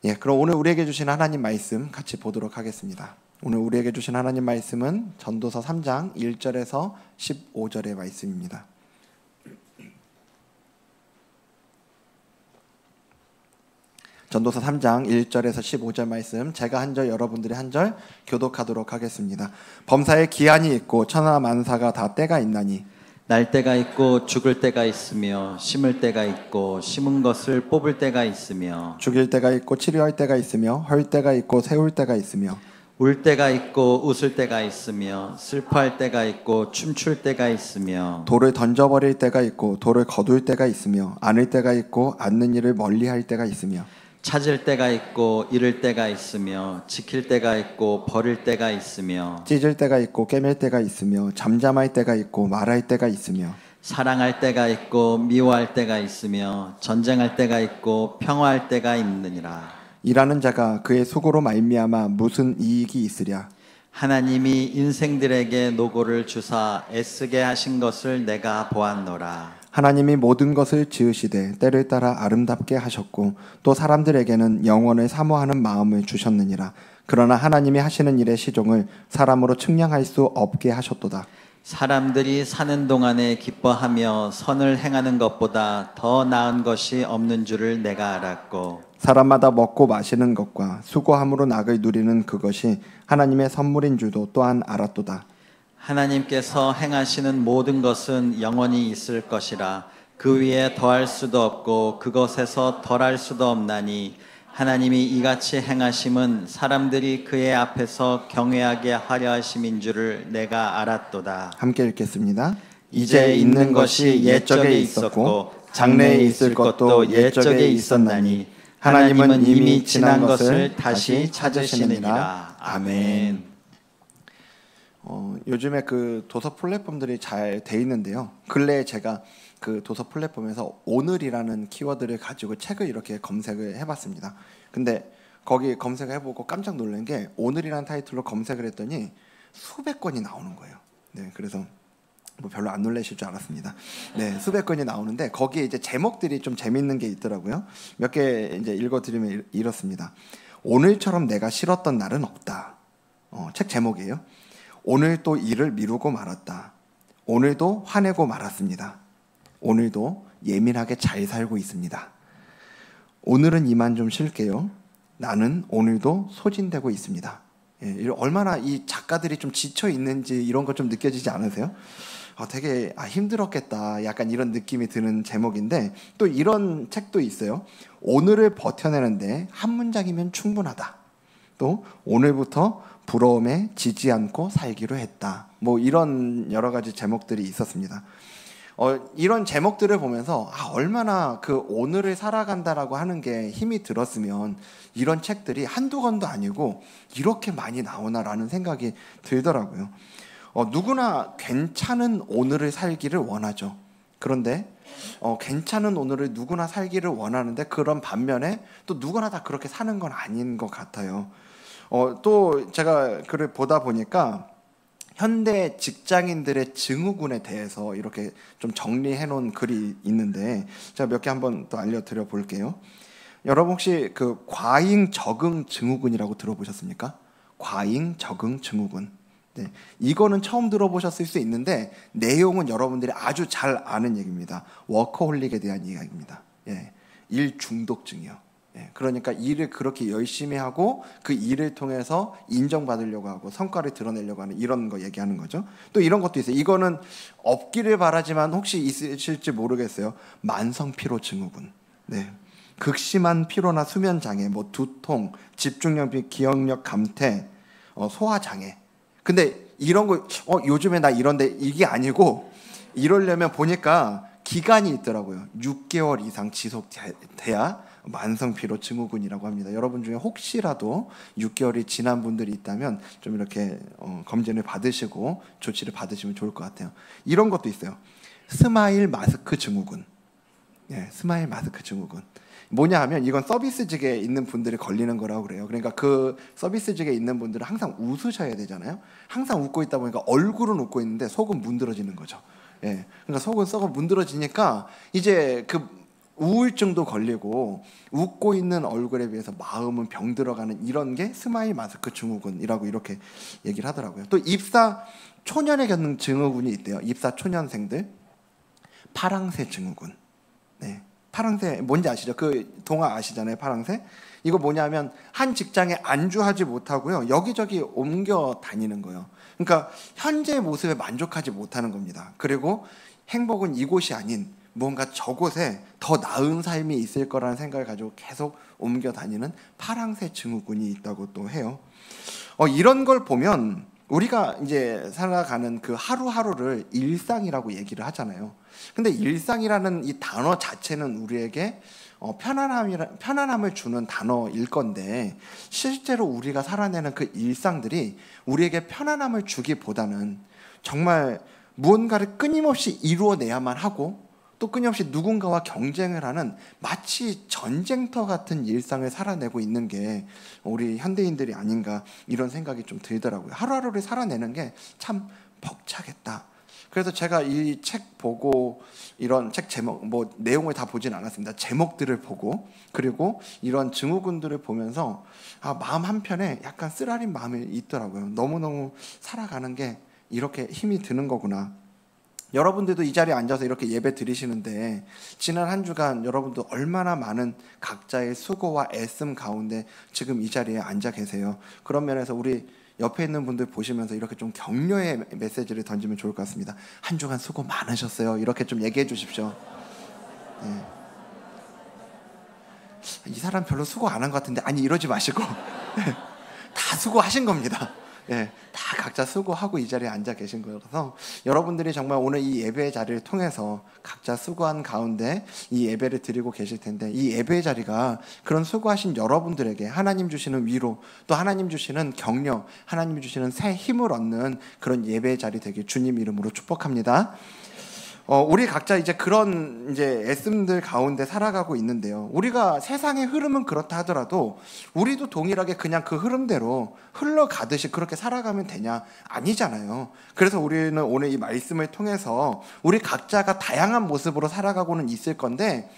예, 그럼 오늘 우리에게 주신 하나님 말씀 같이 보도록 하겠습니다. 오늘 우리에게 주신 하나님 말씀은 전도서 3장 1절에서 15절의 말씀입니다. 전도서 3장 1절에서 15절 말씀, 제가 한 절 여러분들이 한 절 교독하도록 하겠습니다. 범사에 기한이 있고 천하만사가 다 때가 있나니 날 때가 있고 죽을 때가 있으며 심을 때가 있고 심은 것을 뽑을 때가 있으며 죽일 때가 있고 치료할 때가 있으며 헐 때가 있고 세울 때가 있으며 울 때가 있고 웃을 때가 있으며 슬퍼할 때가 있고 춤출 때가 있으며 돌을 던져버릴 때가 있고 돌을 거둘 때가 있으며 안을 때가 있고 앉는 일을 멀리할 때가 있으며 찾을 때가 있고 잃을 때가 있으며 지킬 때가 있고 버릴 때가 있으며 찢을 때가 있고 깨맬 때가 있으며 잠잠할 때가 있고 말할 때가 있으며 사랑할 때가 있고 미워할 때가 있으며 전쟁할 때가 있고 평화할 때가 있느니라. 일하는 자가 그의 수고로 말미암아 무슨 이익이 있으랴. 하나님이 인생들에게 노고를 주사 애쓰게 하신 것을 내가 보았노라. 하나님이 모든 것을 지으시되 때를 따라 아름답게 하셨고 또 사람들에게는 영원을 사모하는 마음을 주셨느니라. 그러나 하나님이 하시는 일의 시종을 사람으로 측량할 수 없게 하셨도다. 사람들이 사는 동안에 기뻐하며 선을 행하는 것보다 더 나은 것이 없는 줄을 내가 알았고 사람마다 먹고 마시는 것과 수고함으로 낙을 누리는 그것이 하나님의 선물인 줄도 또한 알았도다. 하나님께서 행하시는 모든 것은 영원히 있을 것이라. 그 위에 더할 수도 없고 그것에서 덜할 수도 없나니 하나님이 이같이 행하심은 사람들이 그의 앞에서 경외하게 하려 하심인 줄을 내가 알았도다. 함께 읽겠습니다. 이제 있는 것이 옛적에 있었고 장래에 있을 것도 옛적에 있었나니 하나님은 이미 지난 것을 다시 찾으시느니라. 아멘. 요즘에 그 도서 플랫폼들이 잘 돼 있는데요. 근래에 제가 그 도서 플랫폼에서 오늘이라는 키워드를 가지고 책을 이렇게 검색을 해봤습니다. 근데 거기 검색을 해보고 깜짝 놀란 게 오늘이라는 타이틀로 검색을 했더니 수백 건이 나오는 거예요. 네, 그래서 뭐 별로 안 놀라실 줄 알았습니다. 네, 수백 건이 나오는데 거기에 이제 제목들이 좀 재밌는 게 있더라고요. 몇 개 이제 읽어드리면 이렇습니다. 오늘처럼 내가 싫었던 날은 없다. 책 제목이에요. 오늘 또 일을 미루고 말았다. 오늘도 화내고 말았습니다. 오늘도 예민하게 잘 살고 있습니다. 오늘은 이만 좀 쉴게요. 나는 오늘도 소진되고 있습니다. 예, 얼마나 이 작가들이 좀 지쳐 있는지 이런 거 좀 느껴지지 않으세요? 되게 힘들었겠다. 약간 이런 느낌이 드는 제목인데 또 이런 책도 있어요. 오늘을 버텨내는데 한 문장이면 충분하다. 또 오늘부터 부러움에 지지 않고 살기로 했다. 뭐 이런 여러 가지 제목들이 있었습니다. 이런 제목들을 보면서 얼마나 그 오늘을 살아간다라고 하는 게 힘이 들었으면 이런 책들이 한두 권도 아니고 이렇게 많이 나오나라는 생각이 들더라고요. 누구나 괜찮은 오늘을 살기를 원하죠. 그런데 괜찮은 오늘을 누구나 살기를 원하는데 그런 반면에 또 누구나 다 그렇게 사는 건 아닌 것 같아요. 또 제가 글을 보다 보니까 현대 직장인들의 증후군에 대해서 이렇게 좀 정리해 놓은 글이 있는데 제가 몇 개 한번 또 알려드려 볼게요. 여러분 혹시 그 과잉 적응 증후군이라고 들어보셨습니까? 과잉 적응 증후군. 네, 이거는 처음 들어보셨을 수 있는데 내용은 여러분들이 아주 잘 아는 얘기입니다. 워커홀릭에 대한 이야기입니다. 예, 일 중독증이요. 예, 그러니까 일을 그렇게 열심히 하고 그 일을 통해서 인정받으려고 하고 성과를 드러내려고 하는 이런 거 얘기하는 거죠. 또 이런 것도 있어요. 이거는 없기를 바라지만 혹시 있으실지 모르겠어요. 만성피로 증후군. 네, 극심한 피로나 수면 장애, 뭐 두통, 집중력 및 기억력 감퇴, 소화 장애. 근데 이런 거 요즘에 나 이런데 이게 아니고 이러려면 보니까 기간이 있더라고요. 6개월 이상 지속돼야 만성피로 증후군이라고 합니다. 여러분 중에 혹시라도 6개월이 지난 분들이 있다면 좀 이렇게 검진을 받으시고 조치를 받으시면 좋을 것 같아요. 이런 것도 있어요. 스마일 마스크 증후군. 예, 스마일 마스크 증후군. 뭐냐 하면 이건 서비스직에 있는 분들이 걸리는 거라고 그래요. 그러니까 그 서비스직에 있는 분들은 항상 웃으셔야 되잖아요. 항상 웃고 있다 보니까 얼굴은 웃고 있는데 속은 문드러지는 거죠. 예, 그러니까 속은 썩어 문드러지니까 이제 그 우울증도 걸리고 웃고 있는 얼굴에 비해서 마음은 병들어가는 이런 게 스마일 마스크 증후군이라고 이렇게 얘기를 하더라고요. 또 입사 초년에 겪는 증후군이 있대요. 입사 초년생들 파랑새 증후군. 네, 파랑새 뭔지 아시죠? 그 동화 아시잖아요. 파랑새. 이거 뭐냐면 한 직장에 안주하지 못하고요, 여기저기 옮겨 다니는 거예요. 그러니까 현재의 모습에 만족하지 못하는 겁니다. 그리고 행복은 이곳이 아닌 뭔가 저곳에 더 나은 삶이 있을 거라는 생각을 가지고 계속 옮겨 다니는 파랑새 증후군이 있다고 또 해요. 이런 걸 보면 우리가 이제 살아가는 그 하루하루를 일상이라고 얘기를 하잖아요. 근데 일상이라는 이 단어 자체는 우리에게 편안함을 주는 단어일 건데, 실제로 우리가 살아내는 그 일상들이 우리에게 편안함을 주기보다는 정말 무언가를 끊임없이 이루어내야만 하고 또 끊임없이 누군가와 경쟁을 하는 마치 전쟁터 같은 일상을 살아내고 있는 게 우리 현대인들이 아닌가, 이런 생각이 좀 들더라고요. 하루하루를 살아내는 게 참 벅차겠다. 그래서 제가 이 책 보고 이런 책 제목, 뭐 내용을 다 보진 않았습니다. 제목들을 보고 그리고 이런 증후군들을 보면서 마음 한편에 약간 쓰라린 마음이 있더라고요. 너무너무 살아가는 게 이렇게 힘이 드는 거구나. 여러분들도 이 자리에 앉아서 이렇게 예배 드리시는데 지난 한 주간 여러분도 얼마나 많은 각자의 수고와 애씀 가운데 지금 이 자리에 앉아 계세요. 그런 면에서 우리 옆에 있는 분들 보시면서 이렇게 좀 격려의 메시지를 던지면 좋을 것 같습니다. 한 주간 수고 많으셨어요. 이렇게 좀 얘기해 주십시오. 네. 이 사람 별로 수고 안 한 것 같은데, 아니 이러지 마시고 다 수고하신 겁니다. 예, 다 각자 수고하고 이 자리에 앉아 계신 거라서 여러분들이 정말 오늘 이 예배의 자리를 통해서 각자 수고한 가운데 이 예배를 드리고 계실 텐데, 이 예배의 자리가 그런 수고하신 여러분들에게 하나님 주시는 위로, 또 하나님 주시는 격려, 하나님 주시는 새 힘을 얻는 그런 예배의 자리 되길 주님 이름으로 축복합니다. 우리 각자 이제 그런 이제 애씀들 가운데 살아가고 있는데요. 우리가 세상의 흐름은 그렇다 하더라도 우리도 동일하게 그냥 그 흐름대로 흘러가듯이 그렇게 살아가면 되냐? 아니잖아요. 그래서 우리는 오늘 이 말씀을 통해서 우리 각자가 다양한 모습으로 살아가고는 있을 건데,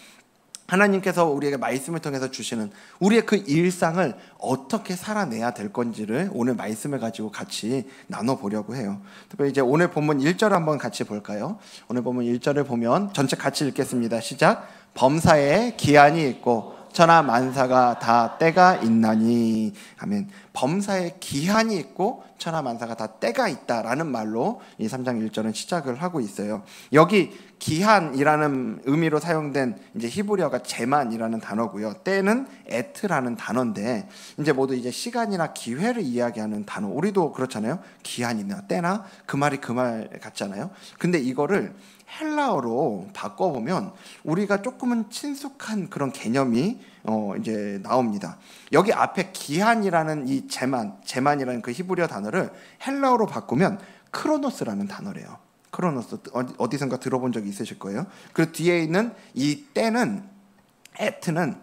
하나님께서 우리에게 말씀을 통해서 주시는 우리의 그 일상을 어떻게 살아내야 될 건지를 오늘 말씀을 가지고 같이 나눠보려고 해요. 특별히 이제 오늘 본문 1절 한번 같이 볼까요? 오늘 본문 1절을 보면 전체 같이 읽겠습니다. 시작. 범사에 기한이 있고 천하 만사가 다 때가 있나니. 아멘. 범사에 기한이 있고 천하 만사가 다 때가 있다라는 말로 이 3장 1절은 시작을 하고 있어요. 여기 기한이라는 의미로 사용된 이제 히브리어가 제만이라는 단어고요. 때는 에트라는 단어인데, 이제 모두 이제 시간이나 기회를 이야기하는 단어. 우리도 그렇잖아요. 기한이나 때나 그 말이 그 말 같잖아요. 근데 이거를 헬라어로 바꿔보면 우리가 조금은 친숙한 그런 개념이 이제 나옵니다. 여기 앞에 기한이라는 이 제만이라는 그 히브리어 단어를 헬라어로 바꾸면 크로노스라는 단어래요. 크로노스, 어디선가 들어본 적이 있으실 거예요. 그 뒤에 있는 이 때는, 에트는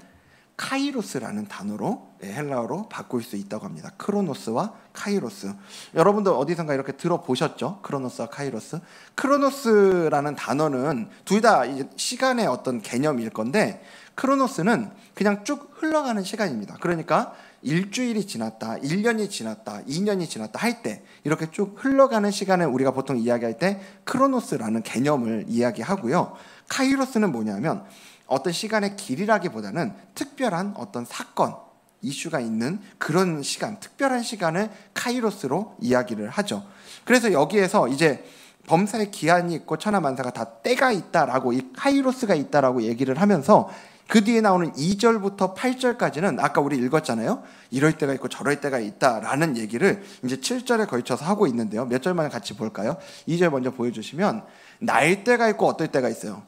카이로스라는 단어로 헬라어로 바꿀 수 있다고 합니다. 크로노스와 카이로스. 여러분들 어디선가 이렇게 들어보셨죠? 크로노스와 카이로스. 크로노스라는 단어는 둘 다 시간의 어떤 개념일 건데, 크로노스는 그냥 쭉 흘러가는 시간입니다. 그러니까 일주일이 지났다, 1년이 지났다, 2년이 지났다 할 때 이렇게 쭉 흘러가는 시간을 우리가 보통 이야기할 때 크로노스라는 개념을 이야기하고요. 카이로스는 뭐냐면 어떤 시간의 길이라기보다는 특별한 어떤 사건, 이슈가 있는 그런 시간, 특별한 시간을 카이로스로 이야기를 하죠. 그래서 여기에서 이제 범사에 기한이 있고 천하 만사가 다 때가 있다라고, 이 카이로스가 있다라고 얘기를 하면서 그 뒤에 나오는 2절부터 8절까지는 아까 우리 읽었잖아요. 이럴 때가 있고 저럴 때가 있다라는 얘기를 이제 7절에 걸쳐서 하고 있는데요. 몇 절만 같이 볼까요? 2절 먼저 보여주시면, 날 때가 있고 어떨 때가 있어요.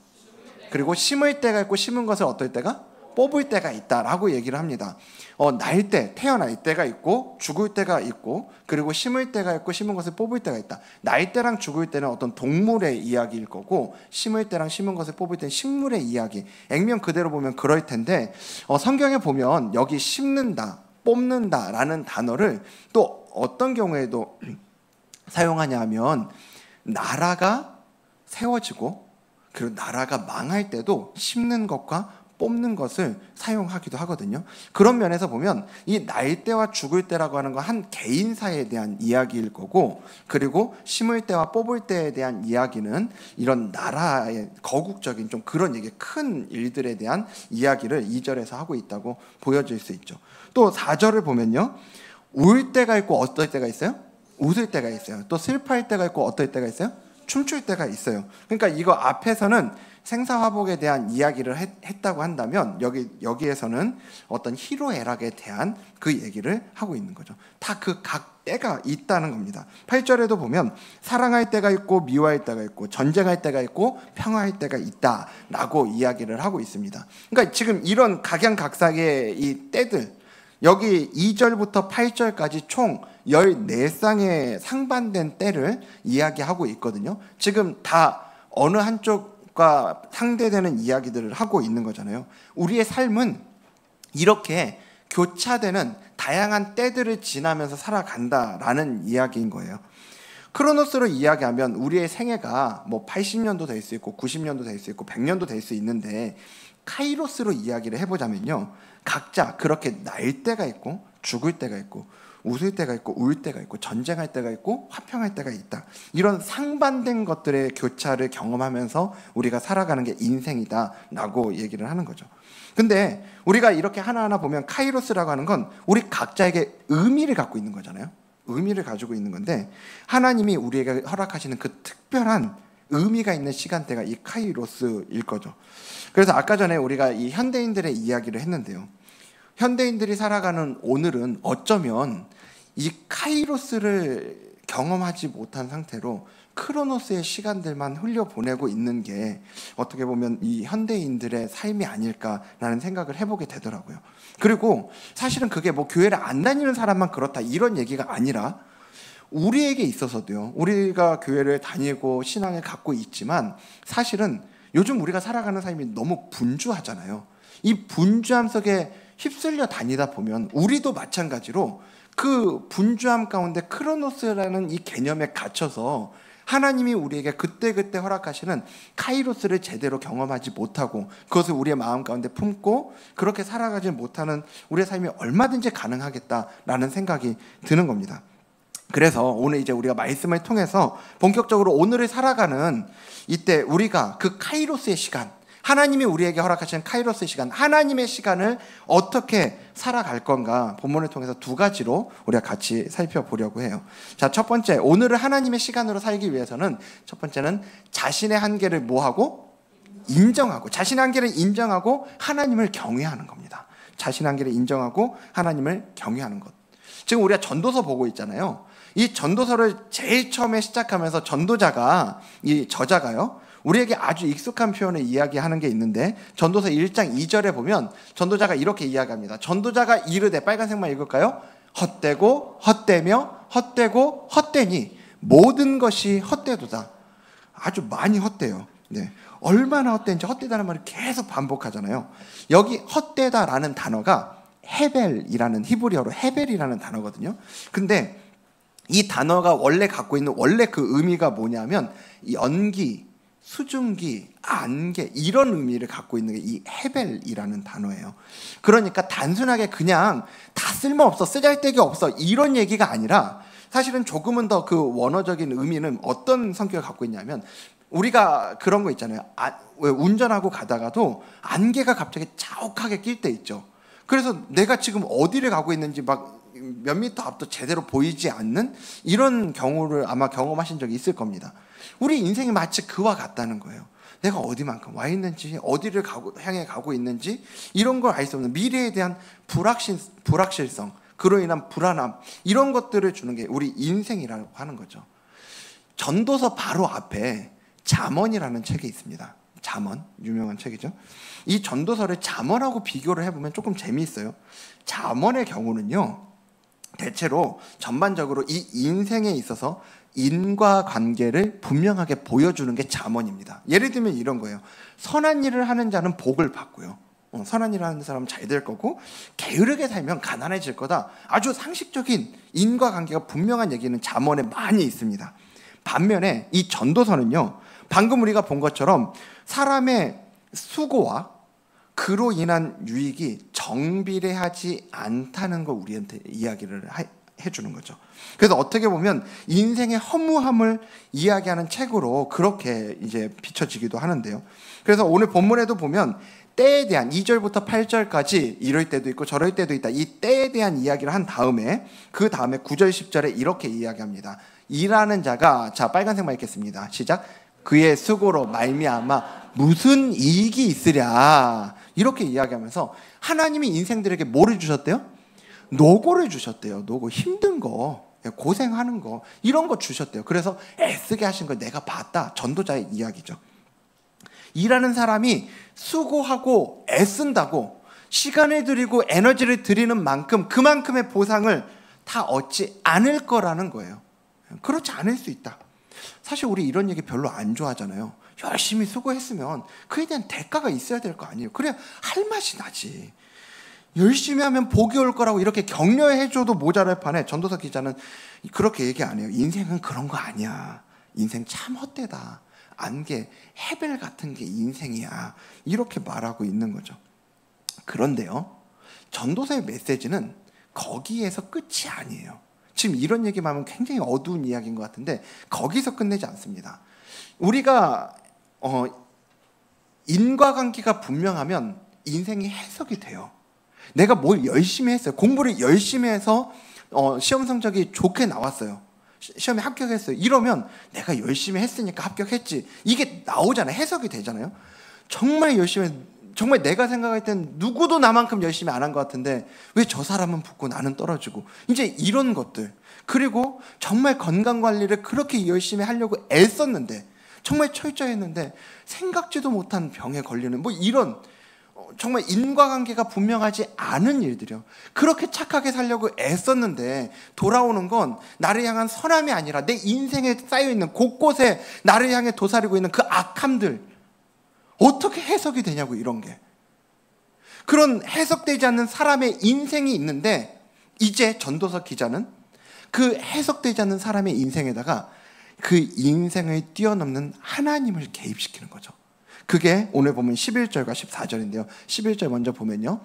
그리고 심을 때가 있고 심은 것을 어떨 때가? 뽑을 때가 있다라고 얘기를 합니다. 날 때, 태어날 때가 있고 죽을 때가 있고, 그리고 심을 때가 있고 심은 것을 뽑을 때가 있다. 날 때랑 죽을 때는 어떤 동물의 이야기일 거고, 심을 때랑 심은 것을 뽑을 때는 식물의 이야기. 액면 그대로 보면 그럴 텐데, 성경에 보면 여기 심는다, 뽑는다라는 단어를 또 어떤 경우에도 사용하냐 하면, 나라가 세워지고 그리고 나라가 망할 때도 심는 것과 뽑는 것을 사용하기도 하거든요. 그런 면에서 보면 이 날 때와 죽을 때라고 하는 건 한 개인사에 대한 이야기일 거고, 그리고 심을 때와 뽑을 때에 대한 이야기는 이런 나라의 거국적인 좀 그런 얘기, 큰 일들에 대한 이야기를 2절에서 하고 있다고 보여질 수 있죠. 또 4절을 보면요, 울 때가 있고 어떨 때가 있어요? 웃을 때가 있어요. 또 슬퍼할 때가 있고 어떨 때가 있어요? 춤출 때가 있어요. 그러니까 이거 앞에서는 생사화복에 대한 이야기를 했다고 한다면 여기에서는 어떤 희로애락에 대한 그 얘기를 하고 있는 거죠. 다 그 각 때가 있다는 겁니다. 8절에도 보면 사랑할 때가 있고 미워할 때가 있고 전쟁할 때가 있고 평화할 때가 있다라고 이야기를 하고 있습니다. 그러니까 지금 이런 각양각색의 이 때들, 여기 2절부터 8절까지 총 14쌍의 상반된 때를 이야기하고 있거든요. 지금 다 어느 한쪽과 상대되는 이야기들을 하고 있는 거잖아요. 우리의 삶은 이렇게 교차되는 다양한 때들을 지나면서 살아간다라는 이야기인 거예요. 크로노스로 이야기하면 우리의 생애가 뭐 80년도 될 수 있고 90년도 될 수 있고 100년도 될 수 있는데, 카이로스로 이야기를 해보자면요, 각자 그렇게 날 때가 있고 죽을 때가 있고 웃을 때가 있고 울 때가 있고 전쟁할 때가 있고 화평할 때가 있다. 이런 상반된 것들의 교차를 경험하면서 우리가 살아가는 게 인생이다라고 얘기를 하는 거죠. 근데 우리가 이렇게 하나하나 보면 카이로스라고 하는 건 우리 각자에게 의미를 갖고 있는 거잖아요. 의미를 가지고 있는 건데, 하나님이 우리에게 허락하시는 그 특별한 의미가 있는 시간대가 이 카이로스일 거죠. 그래서 아까 전에 우리가 이 현대인들의 이야기를 했는데요, 현대인들이 살아가는 오늘은 어쩌면 이 카이로스를 경험하지 못한 상태로 크로노스의 시간들만 흘려보내고 있는 게 어떻게 보면 이 현대인들의 삶이 아닐까라는 생각을 해보게 되더라고요. 그리고 사실은 그게 뭐 교회를 안 다니는 사람만 그렇다 이런 얘기가 아니라, 우리에게 있어서도요, 우리가 교회를 다니고 신앙을 갖고 있지만 사실은 요즘 우리가 살아가는 삶이 너무 분주하잖아요. 이 분주함 속에 휩쓸려 다니다 보면 우리도 마찬가지로 그 분주함 가운데 크로노스라는 이 개념에 갇혀서 하나님이 우리에게 그때그때 허락하시는 카이로스를 제대로 경험하지 못하고 그것을 우리의 마음 가운데 품고 그렇게 살아가지 못하는 우리의 삶이 얼마든지 가능하겠다라는 생각이 드는 겁니다. 그래서 오늘 이제 우리가 말씀을 통해서 본격적으로 오늘을 살아가는 이때 우리가 그 카이로스의 시간, 하나님이 우리에게 허락하시는 카이로스의 시간, 하나님의 시간을 어떻게 살아갈 건가 본문을 통해서 두 가지로 우리가 같이 살펴보려고 해요. 자, 첫 번째, 오늘을 하나님의 시간으로 살기 위해서는 첫 번째는 자신의 한계를 뭐하고? 인정하고, 자신의 한계를 인정하고 하나님을 경외하는 겁니다. 자신의 한계를 인정하고 하나님을 경외하는 것. 지금 우리가 전도서 보고 있잖아요. 이 전도서를 제일 처음에 시작하면서 전도자가, 이 저자가요, 우리에게 아주 익숙한 표현을 이야기하는 게 있는데, 전도서 1장 2절에 보면 전도자가 이렇게 이야기합니다. 전도자가 이르되, 빨간색만 읽을까요? 헛되고 헛되며 헛되고 헛되니 모든 것이 헛되도다. 아주 많이 헛돼요. 네. 얼마나 헛된지, 헛되다는 말을 계속 반복하잖아요. 여기 헛되다라는 단어가 헤벨이라는, 히브리어로 헤벨이라는 단어거든요. 근데 이 단어가 원래 갖고 있는 원래 그 의미가 뭐냐면 연기, 수증기, 안개, 이런 의미를 갖고 있는 게 이 헤벨이라는 단어예요. 그러니까 단순하게 그냥 다 쓸모없어, 쓰잘데기 없어 이런 얘기가 아니라, 사실은 조금은 더 그 원어적인 의미는 어떤 성격을 갖고 있냐면, 우리가 그런 거 있잖아요. 왜 운전하고 가다가도 안개가 갑자기 자욱하게 낄 때 있죠. 그래서 내가 지금 어디를 가고 있는지 막 몇 미터 앞도 제대로 보이지 않는 이런 경우를 아마 경험하신 적이 있을 겁니다. 우리 인생이 마치 그와 같다는 거예요. 내가 어디만큼 와 있는지, 어디를 향해 가고 있는지 이런 걸 알 수 없는 미래에 대한 불확실성, 그로 인한 불안함, 이런 것들을 주는 게 우리 인생이라고 하는 거죠. 전도서 바로 앞에 잠언이라는 책이 있습니다. 잠언, 유명한 책이죠. 이 전도서를 잠언하고 비교를 해보면 조금 재미있어요. 잠언의 경우는요, 대체로 전반적으로 이 인생에 있어서 인과관계를 분명하게 보여주는 게 잠언입니다. 예를 들면 이런 거예요. 선한 일을 하는 자는 복을 받고요, 선한 일을 하는 사람은 잘 될 거고, 게으르게 살면 가난해질 거다. 아주 상식적인 인과관계가 분명한 얘기는 잠언에 많이 있습니다. 반면에 이 전도서는요, 방금 우리가 본 것처럼 사람의 수고와 그로 인한 유익이 정비례하지 않다는 걸 우리한테 이야기를 해주는 거죠. 그래서 어떻게 보면 인생의 허무함을 이야기하는 책으로 그렇게 이제 비춰지기도 하는데요. 그래서 오늘 본문에도 보면 때에 대한 2절부터 8절까지 이럴 때도 있고 저럴 때도 있다. 이 때에 대한 이야기를 한 다음에 그 다음에 9절 10절에 이렇게 이야기합니다. 일하는 자가, 자 빨간색만 읽겠습니다. 시작. 그의 수고로 말미암아 무슨 이익이 있으랴. 이렇게 이야기하면서 하나님이 인생들에게 뭐를 주셨대요? 노고를 주셨대요. 노고, 힘든 거, 고생하는 거, 이런 거 주셨대요. 그래서 애쓰게 하신 걸 내가 봤다. 전도자의 이야기죠. 일하는 사람이 수고하고 애쓴다고 시간을 들이고 에너지를 들이는 만큼 그만큼의 보상을 다 얻지 않을 거라는 거예요. 그렇지 않을 수 있다. 사실 우리 이런 얘기 별로 안 좋아하잖아요. 열심히 수고했으면 그에 대한 대가가 있어야 될 거 아니에요. 그래야 할 맛이 나지. 열심히 하면 복이 올 거라고 이렇게 격려해줘도 모자랄 판에 전도서 기자는 그렇게 얘기 안 해요. 인생은 그런 거 아니야. 인생 참 헛되다. 안개, 해벨 같은 게 인생이야. 이렇게 말하고 있는 거죠. 그런데요, 전도서의 메시지는 거기에서 끝이 아니에요. 지금 이런 얘기만 하면 굉장히 어두운 이야기인 것 같은데 거기서 끝내지 않습니다. 우리가 인과관계가 분명하면 인생이 해석이 돼요. 내가 뭘 열심히 했어요. 공부를 열심히 해서 시험 성적이 좋게 나왔어요. 시험에 합격했어요. 이러면 내가 열심히 했으니까 합격했지. 이게 나오잖아요. 해석이 되잖아요. 정말 열심히, 정말 내가 생각할 땐 누구도 나만큼 열심히 안 한 것 같은데 왜 저 사람은 붙고 나는 떨어지고, 이제 이런 것들. 그리고 정말 건강관리를 그렇게 열심히 하려고 애썼는데, 정말 철저했는데 생각지도 못한 병에 걸리는 뭐 이런 정말 인과관계가 분명하지 않은 일들이요. 그렇게 착하게 살려고 애썼는데 돌아오는 건 나를 향한 선함이 아니라 내 인생에 쌓여있는 곳곳에 나를 향해 도사리고 있는 그 악함들. 어떻게 해석이 되냐고, 이런 게. 그런 해석되지 않는 사람의 인생이 있는데 이제 전도서 기자는 그 해석되지 않는 사람의 인생에다가 그 인생을 뛰어넘는 하나님을 개입시키는 거죠. 그게 오늘 보면 11절과 14절인데요. 11절 먼저 보면요.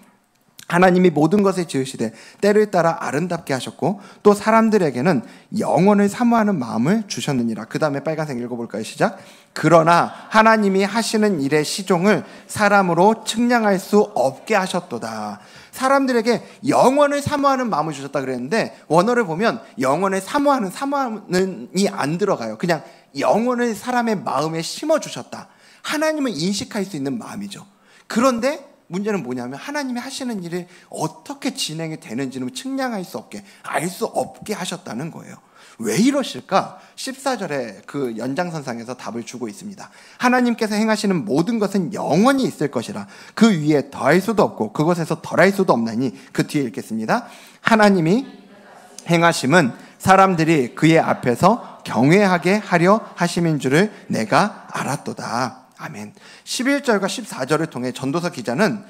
하나님이 모든 것을 지으시되 때를 따라 아름답게 하셨고 또 사람들에게는 영원을 사모하는 마음을 주셨느니라. 그 다음에 빨간색 읽어볼까요? 시작. 그러나 하나님이 하시는 일의 시종을 사람으로 측량할 수 없게 하셨도다. 사람들에게 영원을 사모하는 마음을 주셨다 그랬는데 원어를 보면 영원을 사모하는이 안 들어가요. 그냥 영원을 사람의 마음에 심어주셨다. 하나님을 인식할 수 있는 마음이죠. 그런데 문제는 뭐냐면 하나님이 하시는 일이 어떻게 진행이 되는지는 측량할 수 없게, 알 수 없게 하셨다는 거예요. 왜 이러실까? 14절에 그 연장선상에서 답을 주고 있습니다. 하나님께서 행하시는 모든 것은 영원히 있을 것이라 그 위에 더할 수도 없고 그것에서 덜할 수도 없나니. 그 뒤에 읽겠습니다. 하나님이 행하심은 사람들이 그의 앞에서 경외하게 하려 하심인 줄을 내가 알았도다. 아멘. 11절과 14절을 통해 전도서 기자는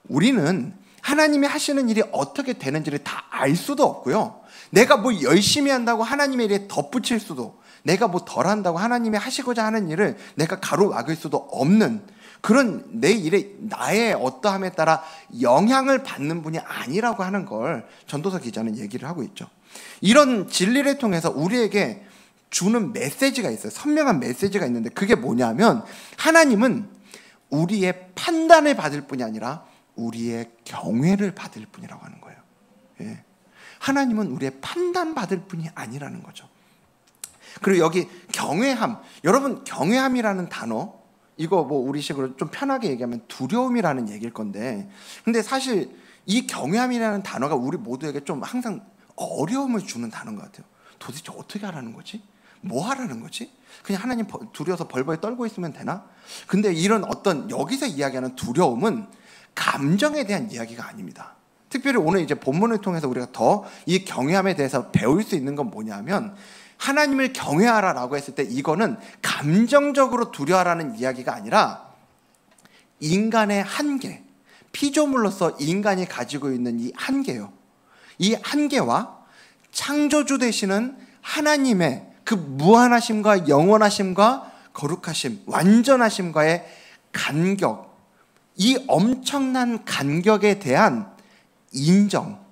우리는 하나님이 하시는 일이 어떻게 되는지를 다 알 수도 없고요. 내가 뭐 열심히 한다고 하나님의 일에 덧붙일 수도, 내가 뭐 덜 한다고 하나님이 하시고자 하는 일을 내가 가로막을 수도 없는 그런 내 일에 나의 어떠함에 따라 영향을 받는 분이 아니라고 하는 걸 전도서 기자는 얘기를 하고 있죠. 이런 진리를 통해서 우리에게 주는 메시지가 있어요. 선명한 메시지가 있는데 그게 뭐냐면 하나님은 우리의 판단을 받을 뿐이 아니라 우리의 경외를 받을 뿐이라고 하는 거예요. 예. 하나님은 우리의 판단받을 뿐이 아니라는 거죠. 그리고 여기 경외함, 여러분 경외함이라는 단어, 이거 뭐 우리식으로 좀 편하게 얘기하면 두려움이라는 얘기일 건데, 근데 사실 이 경외함이라는 단어가 우리 모두에게 좀 항상 어려움을 주는 단어인 것 같아요. 도대체 어떻게 하라는 거지? 뭐 하라는 거지? 그냥 하나님 두려워서 벌벌 떨고 있으면 되나? 근데 이런 어떤 여기서 이야기하는 두려움은 감정에 대한 이야기가 아닙니다. 특별히 오늘 이제 본문을 통해서 우리가 더 이 경외함에 대해서 배울 수 있는 건 뭐냐면 하나님을 경외하라라고 했을 때 이거는 감정적으로 두려워하라는 이야기가 아니라 인간의 한계, 피조물로서 인간이 가지고 있는 이 한계요. 이 한계와 창조주 되시는 하나님의 그 무한하심과 영원하심과 거룩하심, 완전하심과의 간격, 이 엄청난 간격에 대한 인정.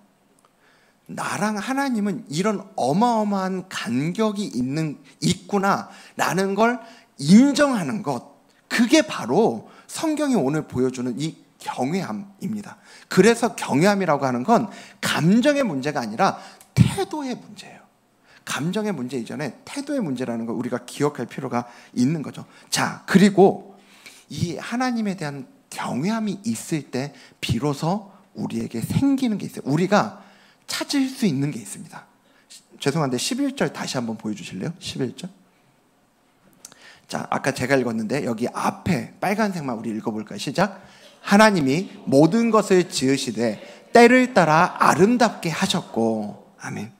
나랑 하나님은 이런 어마어마한 간격이 있구나라는 걸 인정하는 것. 그게 바로 성경이 오늘 보여주는 이 경외함입니다. 그래서 경외함이라고 하는 건 감정의 문제가 아니라 태도의 문제예요. 감정의 문제 이전에 태도의 문제라는 걸 우리가 기억할 필요가 있는 거죠. 자, 그리고 이 하나님에 대한 경외함이 있을 때 비로소 우리에게 생기는 게 있어요. 우리가 찾을 수 있는 게 있습니다. 죄송한데 11절 다시 한번 보여주실래요? 11절. 자, 아까 제가 읽었는데 여기 앞에 빨간색만 우리 읽어볼까요? 시작. 하나님이 모든 것을 지으시되 때를 따라 아름답게 하셨고. 아멘.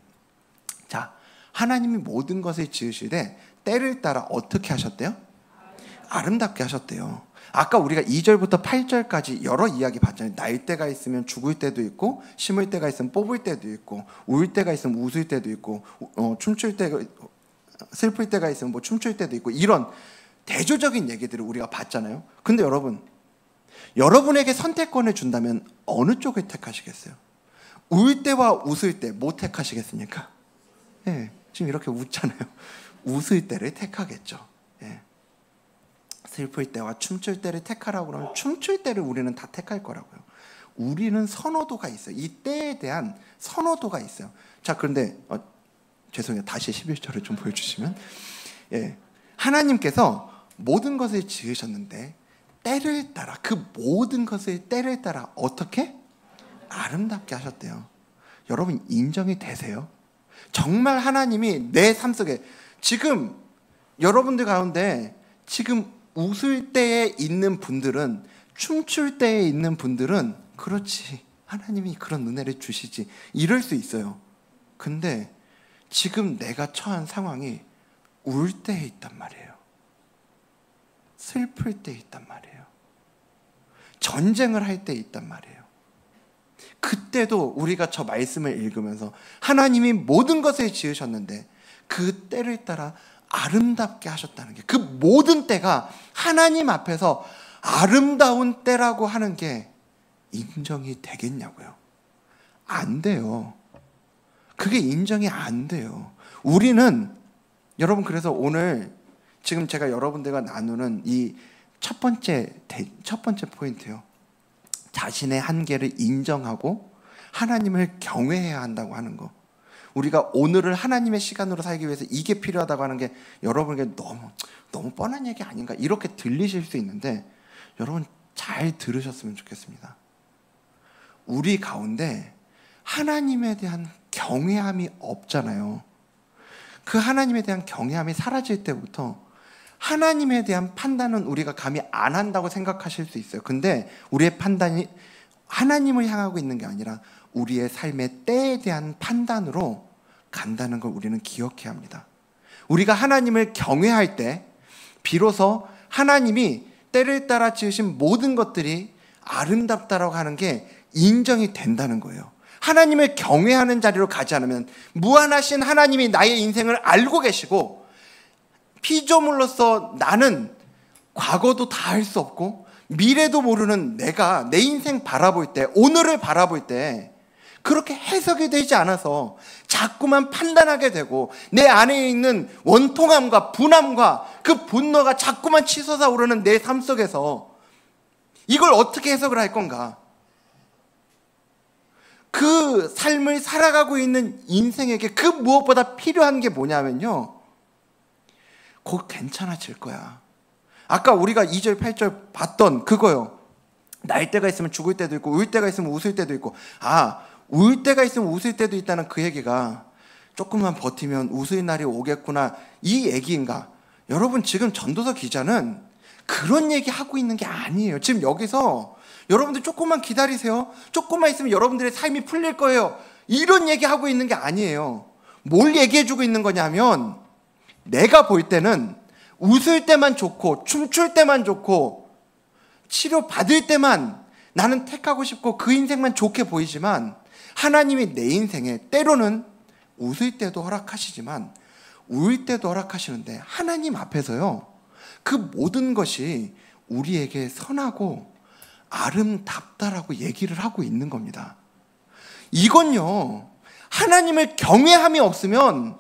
자, 하나님이 모든 것을 지으시되 때를 따라 어떻게 하셨대요? 아름답게 하셨대요. 아까 우리가 2절부터 8절까지 여러 이야기 봤잖아요. 날 때가 있으면 죽을 때도 있고, 심을 때가 있으면 뽑을 때도 있고, 울 때가 있으면 웃을 때도 있고, 춤출 때가, 슬플 때가 있으면 뭐 춤출 때도 있고, 이런 대조적인 얘기들을 우리가 봤잖아요. 근데 여러분에게 선택권을 준다면 어느 쪽을 택하시겠어요? 울 때와 웃을 때 뭐 택하시겠습니까? 예, 지금 이렇게 웃잖아요. 웃을 때를 택하겠죠. 예. 슬플 때와 춤출 때를 택하라고 그러면 춤출 때를 우리는 다 택할 거라고요. 우리는 선호도가 있어요. 이 때에 대한 선호도가 있어요. 자, 그런데 죄송해요. 다시 11절을 좀 보여주시면. 예, 하나님께서 모든 것을 지으셨는데 때를 따라, 그 모든 것을 때를 따라 어떻게? 아름답게 하셨대요. 여러분 인정이 되세요? 정말 하나님이 내 삶 속에 지금 여러분들 가운데 지금 웃을 때에 있는 분들은, 춤출 때에 있는 분들은 그렇지, 하나님이 그런 은혜를 주시지, 이럴 수 있어요. 근데 지금 내가 처한 상황이 울 때에 있단 말이에요. 슬플 때 있단 말이에요. 전쟁을 할 때 있단 말이에요. 그때도 우리가 저 말씀을 읽으면서 하나님이 모든 것을 지으셨는데 그 때를 따라 아름답게 하셨다는 게, 그 모든 때가 하나님 앞에서 아름다운 때라고 하는 게 인정이 되겠냐고요. 안 돼요. 그게 인정이 안 돼요. 우리는, 여러분, 그래서 오늘 지금 제가 여러분들과 나누는 이 첫 번째 포인트요. 자신의 한계를 인정하고 하나님을 경외해야 한다고 하는 거. 우리가 오늘을 하나님의 시간으로 살기 위해서 이게 필요하다고 하는 게 여러분에게 너무 뻔한 얘기 아닌가, 이렇게 들리실 수 있는데 여러분 잘 들으셨으면 좋겠습니다. 우리 가운데 하나님에 대한 경외함이 없잖아요. 그 하나님에 대한 경외함이 사라질 때부터 하나님에 대한 판단은 우리가 감히 안 한다고 생각하실 수 있어요. 근데 우리의 판단이 하나님을 향하고 있는 게 아니라 우리의 삶의 때에 대한 판단으로 간다는 걸 우리는 기억해야 합니다. 우리가 하나님을 경외할 때 비로소 하나님이 때를 따라 지으신 모든 것들이 아름답다라고 하는 게 인정이 된다는 거예요. 하나님을 경외하는 자리로 가지 않으면 무한하신 하나님이 나의 인생을 알고 계시고, 피조물로서 나는 과거도 다 알 수 없고 미래도 모르는 내가 내 인생 바라볼 때, 오늘을 바라볼 때 그렇게 해석이 되지 않아서 자꾸만 판단하게 되고, 내 안에 있는 원통함과 분함과 그 분노가 자꾸만 치솟아 오르는 내 삶 속에서 이걸 어떻게 해석을 할 건가? 그 삶을 살아가고 있는 인생에게 그 무엇보다 필요한 게 뭐냐면요, 곧 괜찮아질 거야. 아까 우리가 2절 8절 봤던 그거요. 날 때가 있으면 죽을 때도 있고 울 때가 있으면 웃을 때도 있고. 울 때가 있으면 웃을 때도 있다는 그 얘기가 조금만 버티면 웃을 날이 오겠구나, 이 얘기인가? 여러분, 지금 전도서 기자는 그런 얘기 하고 있는 게 아니에요. 지금 여기서 여러분들 조금만 기다리세요, 조금만 있으면 여러분들의 삶이 풀릴 거예요, 이런 얘기 하고 있는 게 아니에요. 뭘 얘기해 주고 있는 거냐면, 내가 볼 때는 웃을 때만 좋고 춤출 때만 좋고 치료 받을 때만 나는 택하고 싶고 그 인생만 좋게 보이지만, 하나님이 내 인생에 때로는 웃을 때도 허락하시지만 울 때도 허락하시는데, 하나님 앞에서요 그 모든 것이 우리에게 선하고 아름답다라고 얘기를 하고 있는 겁니다. 이건요, 하나님을 경외함이 없으면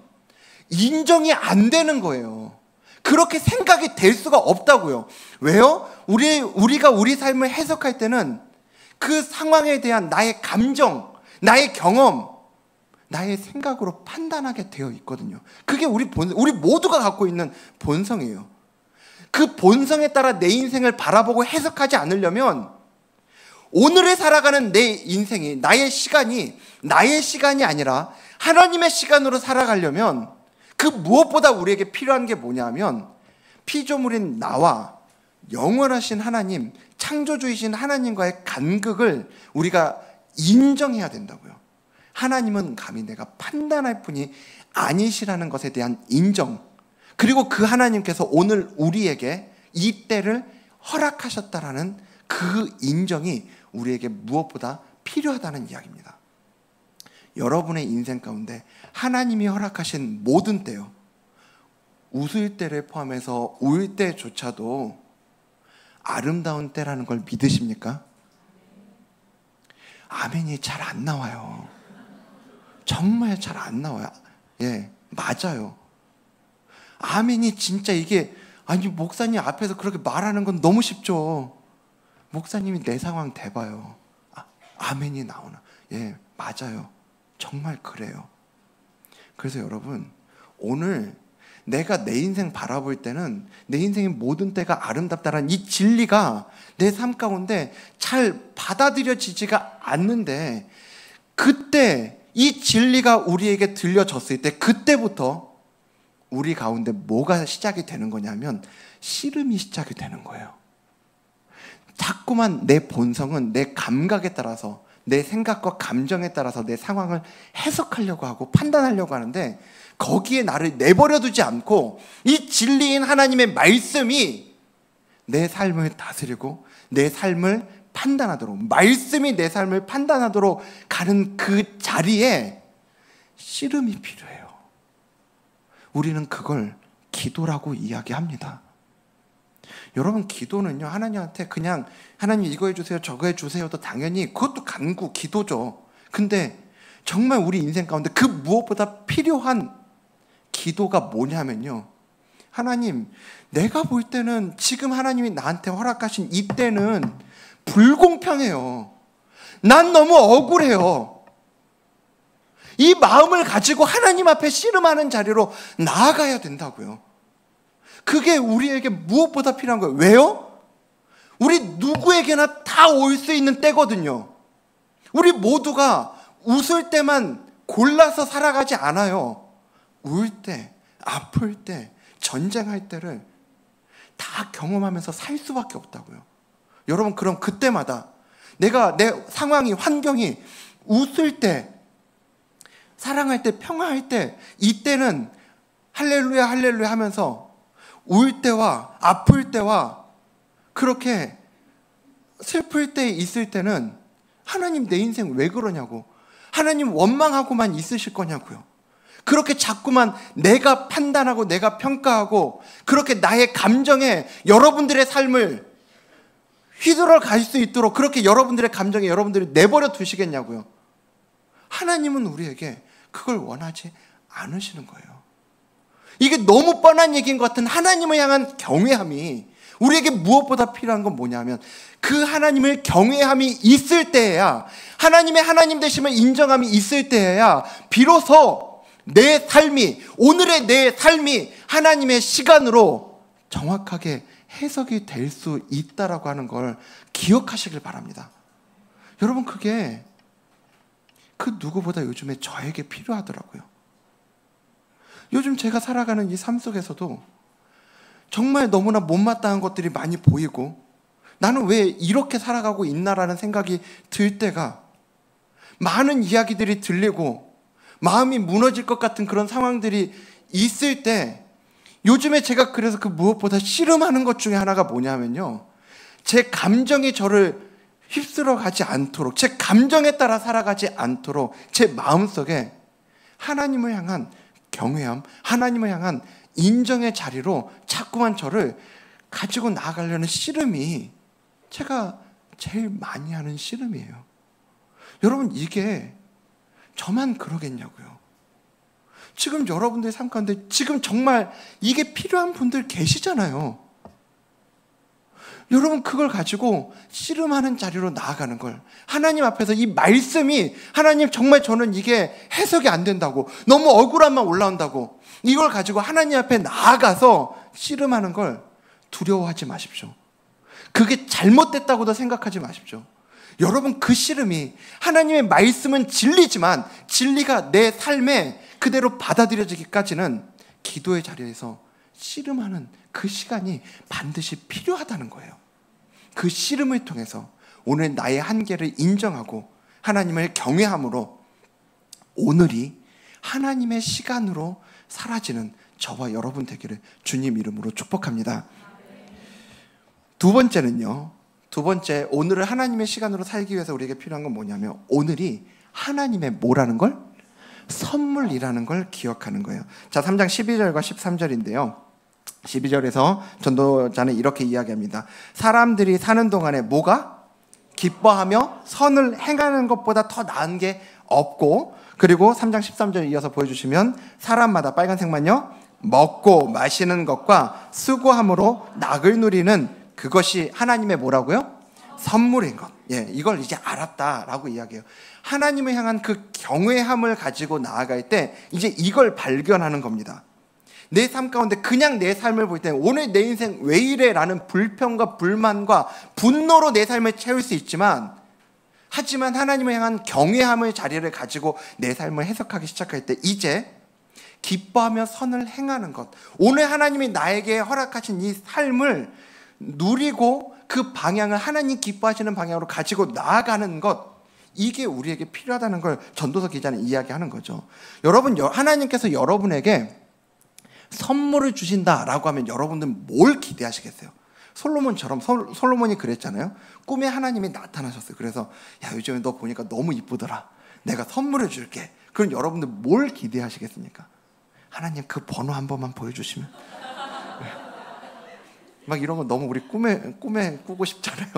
인정이 안 되는 거예요. 그렇게 생각이 될 수가 없다고요. 왜요? 우리가 우리 삶을 해석할 때는 그 상황에 대한 나의 감정, 나의 경험, 나의 생각으로 판단하게 되어 있거든요. 그게 우리 모두가 갖고 있는 본성이에요. 그 본성에 따라 내 인생을 바라보고 해석하지 않으려면 오늘에 살아가는 내 인생이, 나의 시간이 아니라 하나님의 시간으로 살아가려면 그 무엇보다 우리에게 필요한 게 뭐냐면 피조물인 나와 영원하신 하나님, 창조주이신 하나님과의 간극을 우리가 인정해야 된다고요. 하나님은 감히 내가 판단할 뿐이 아니시라는 것에 대한 인정, 그리고 그 하나님께서 오늘 우리에게 이 때를 허락하셨다라는 그 인정이 우리에게 무엇보다 필요하다는 이야기입니다. 여러분의 인생 가운데 하나님이 허락하신 모든 때요, 웃을 때를 포함해서 울 때조차도 아름다운 때라는 걸 믿으십니까? 아멘이 잘 안 나와요. 정말 잘 안 나와요. 예, 맞아요. 아멘이 진짜 이게, 아니 목사님 앞에서 그렇게 말하는 건 너무 쉽죠. 목사님이 내 상황 대봐요. 아멘이 나오나? 예, 맞아요. 정말 그래요. 그래서 여러분, 오늘 내가 내 인생 바라볼 때는 내 인생의 모든 때가 아름답다라는 이 진리가 내 삶 가운데 잘 받아들여지지가 않는데, 그때 이 진리가 우리에게 들려졌을 때 그때부터 우리 가운데 뭐가 시작이 되는 거냐면 씨름이 시작이 되는 거예요. 자꾸만 내 본성은 내 감각에 따라서, 내 생각과 감정에 따라서 내 상황을 해석하려고 하고 판단하려고 하는데, 거기에 나를 내버려 두지 않고 이 진리인 하나님의 말씀이 내 삶을 다스리고 내 삶을 판단하도록, 말씀이 내 삶을 판단하도록 가는 그 자리에 씨름이 필요해요. 우리는 그걸 기도라고 이야기합니다. 여러분, 기도는요, 하나님한테 그냥 하나님 이거 해주세요 저거 해주세요도 당연히 그것도 간구 기도죠. 근데 정말 우리 인생 가운데 그 무엇보다 필요한 기도가 뭐냐면요, 하나님, 내가 볼 때는 지금 하나님이 나한테 허락하신 이 때는 불공평해요. 난 너무 억울해요. 이 마음을 가지고 하나님 앞에 씨름하는 자리로 나아가야 된다고요. 그게 우리에게 무엇보다 필요한 거예요. 왜요? 우리 누구에게나 다 올 수 있는 때거든요. 우리 모두가 웃을 때만 골라서 살아가지 않아요. 울 때, 아플 때, 전쟁할 때를 다 경험하면서 살 수밖에 없다고요. 여러분, 그럼 그때마다 내가 내 상황이, 환경이 웃을 때, 사랑할 때, 평화할 때, 이때는 할렐루야 할렐루야 하면서 울 때와 아플 때와 그렇게 슬플 때 있을 때는 하나님 내 인생 왜 그러냐고, 하나님 원망하고만 있으실 거냐고요. 그렇게 자꾸만 내가 판단하고 내가 평가하고 그렇게 나의 감정에 여러분들의 삶을 휘둘러 갈 수 있도록 그렇게 여러분들의 감정에 여러분들이 내버려 두시겠냐고요. 하나님은 우리에게 그걸 원하지 않으시는 거예요. 이게 너무 뻔한 얘기인 것 같은 하나님을 향한 경외함이 우리에게 무엇보다 필요한 건 뭐냐면, 그 하나님을 경외함이 있을 때에야, 하나님의 하나님 되심을 인정함이 있을 때에야 비로소 내 삶이, 오늘의 내 삶이 하나님의 시간으로 정확하게 해석이 될 수 있다라고 하는 걸 기억하시길 바랍니다. 여러분, 그게 그 누구보다 요즘에 저에게 필요하더라고요. 요즘 제가 살아가는 이 삶 속에서도 정말 너무나 못마땅한 것들이 많이 보이고, 나는 왜 이렇게 살아가고 있나라는 생각이 들 때가, 많은 이야기들이 들리고 마음이 무너질 것 같은 그런 상황들이 있을 때, 요즘에 제가 그래서 그 무엇보다 씨름하는 것 중에 하나가 뭐냐면요, 제 감정이 저를 휩쓸어 가지 않도록, 제 감정에 따라 살아가지 않도록 제 마음속에 하나님을 향한 경외함, 하나님을 향한 인정의 자리로 자꾸만 저를 가지고 나아가려는 씨름이 제가 제일 많이 하는 씨름이에요. 여러분, 이게 저만 그러겠냐고요. 지금 여러분들의 삶 가운데 지금 정말 이게 필요한 분들 계시잖아요. 여러분, 그걸 가지고 씨름하는 자리로 나아가는 걸, 하나님 앞에서 이 말씀이, 하나님 정말 저는 이게 해석이 안 된다고, 너무 억울함만 올라온다고, 이걸 가지고 하나님 앞에 나아가서 씨름하는 걸 두려워하지 마십시오. 그게 잘못됐다고도 생각하지 마십시오. 여러분, 그 씨름이, 하나님의 말씀은 진리지만 진리가 내 삶에 그대로 받아들여지기까지는 기도의 자리에서 씨름하는 그 시간이 반드시 필요하다는 거예요. 그 씨름을 통해서 오늘 나의 한계를 인정하고 하나님을 경외함으로 오늘이 하나님의 시간으로 사라지는 저와 여러분 되기를 주님 이름으로 축복합니다. 두 번째는요, 오늘을 하나님의 시간으로 살기 위해서 우리에게 필요한 건 뭐냐면, 오늘이 하나님의 뭐라는 걸? 선물이라는 걸 기억하는 거예요. 자, 3장 12절과 13절인데요. 12절에서 전도자는 이렇게 이야기합니다. 사람들이 사는 동안에 뭐가? 기뻐하며 선을 행하는 것보다 더 나은 게 없고, 그리고 3장 13절 이어서 보여주시면 사람마다, 빨간색만요, 먹고 마시는 것과 수고함으로 낙을 누리는 그것이 하나님의 뭐라고요? 선물인 것. 예, 이걸 이제 알았다라고 이야기해요. 하나님을 향한 그 경외함을 가지고 나아갈 때 이제 이걸 발견하는 겁니다. 내 삶 가운데 그냥 내 삶을 볼 때 오늘 내 인생 왜 이래? 라는 불평과 불만과 분노로 내 삶을 채울 수 있지만, 하지만 하나님을 향한 경외함의 자리를 가지고 내 삶을 해석하기 시작할 때 이제 기뻐하며 선을 행하는 것, 오늘 하나님이 나에게 허락하신 이 삶을 누리고 그 방향을 하나님 기뻐하시는 방향으로 가지고 나아가는 것, 이게 우리에게 필요하다는 걸 전도서 기자는 이야기하는 거죠. 여러분, 하나님께서 여러분에게 선물을 주신다라고 하면 여러분들은 뭘 기대하시겠어요? 솔로몬처럼, 솔로몬이 그랬잖아요. 꿈에 하나님이 나타나셨어요. 그래서 야, 요즘에 너 보니까 너무 이쁘더라, 내가 선물을 줄게. 그럼 여러분들 뭘 기대하시겠습니까? 하나님 그 번호 한 번만 보여주시면. 막 이런 거 너무 우리 꿈에 꾸고 싶잖아요.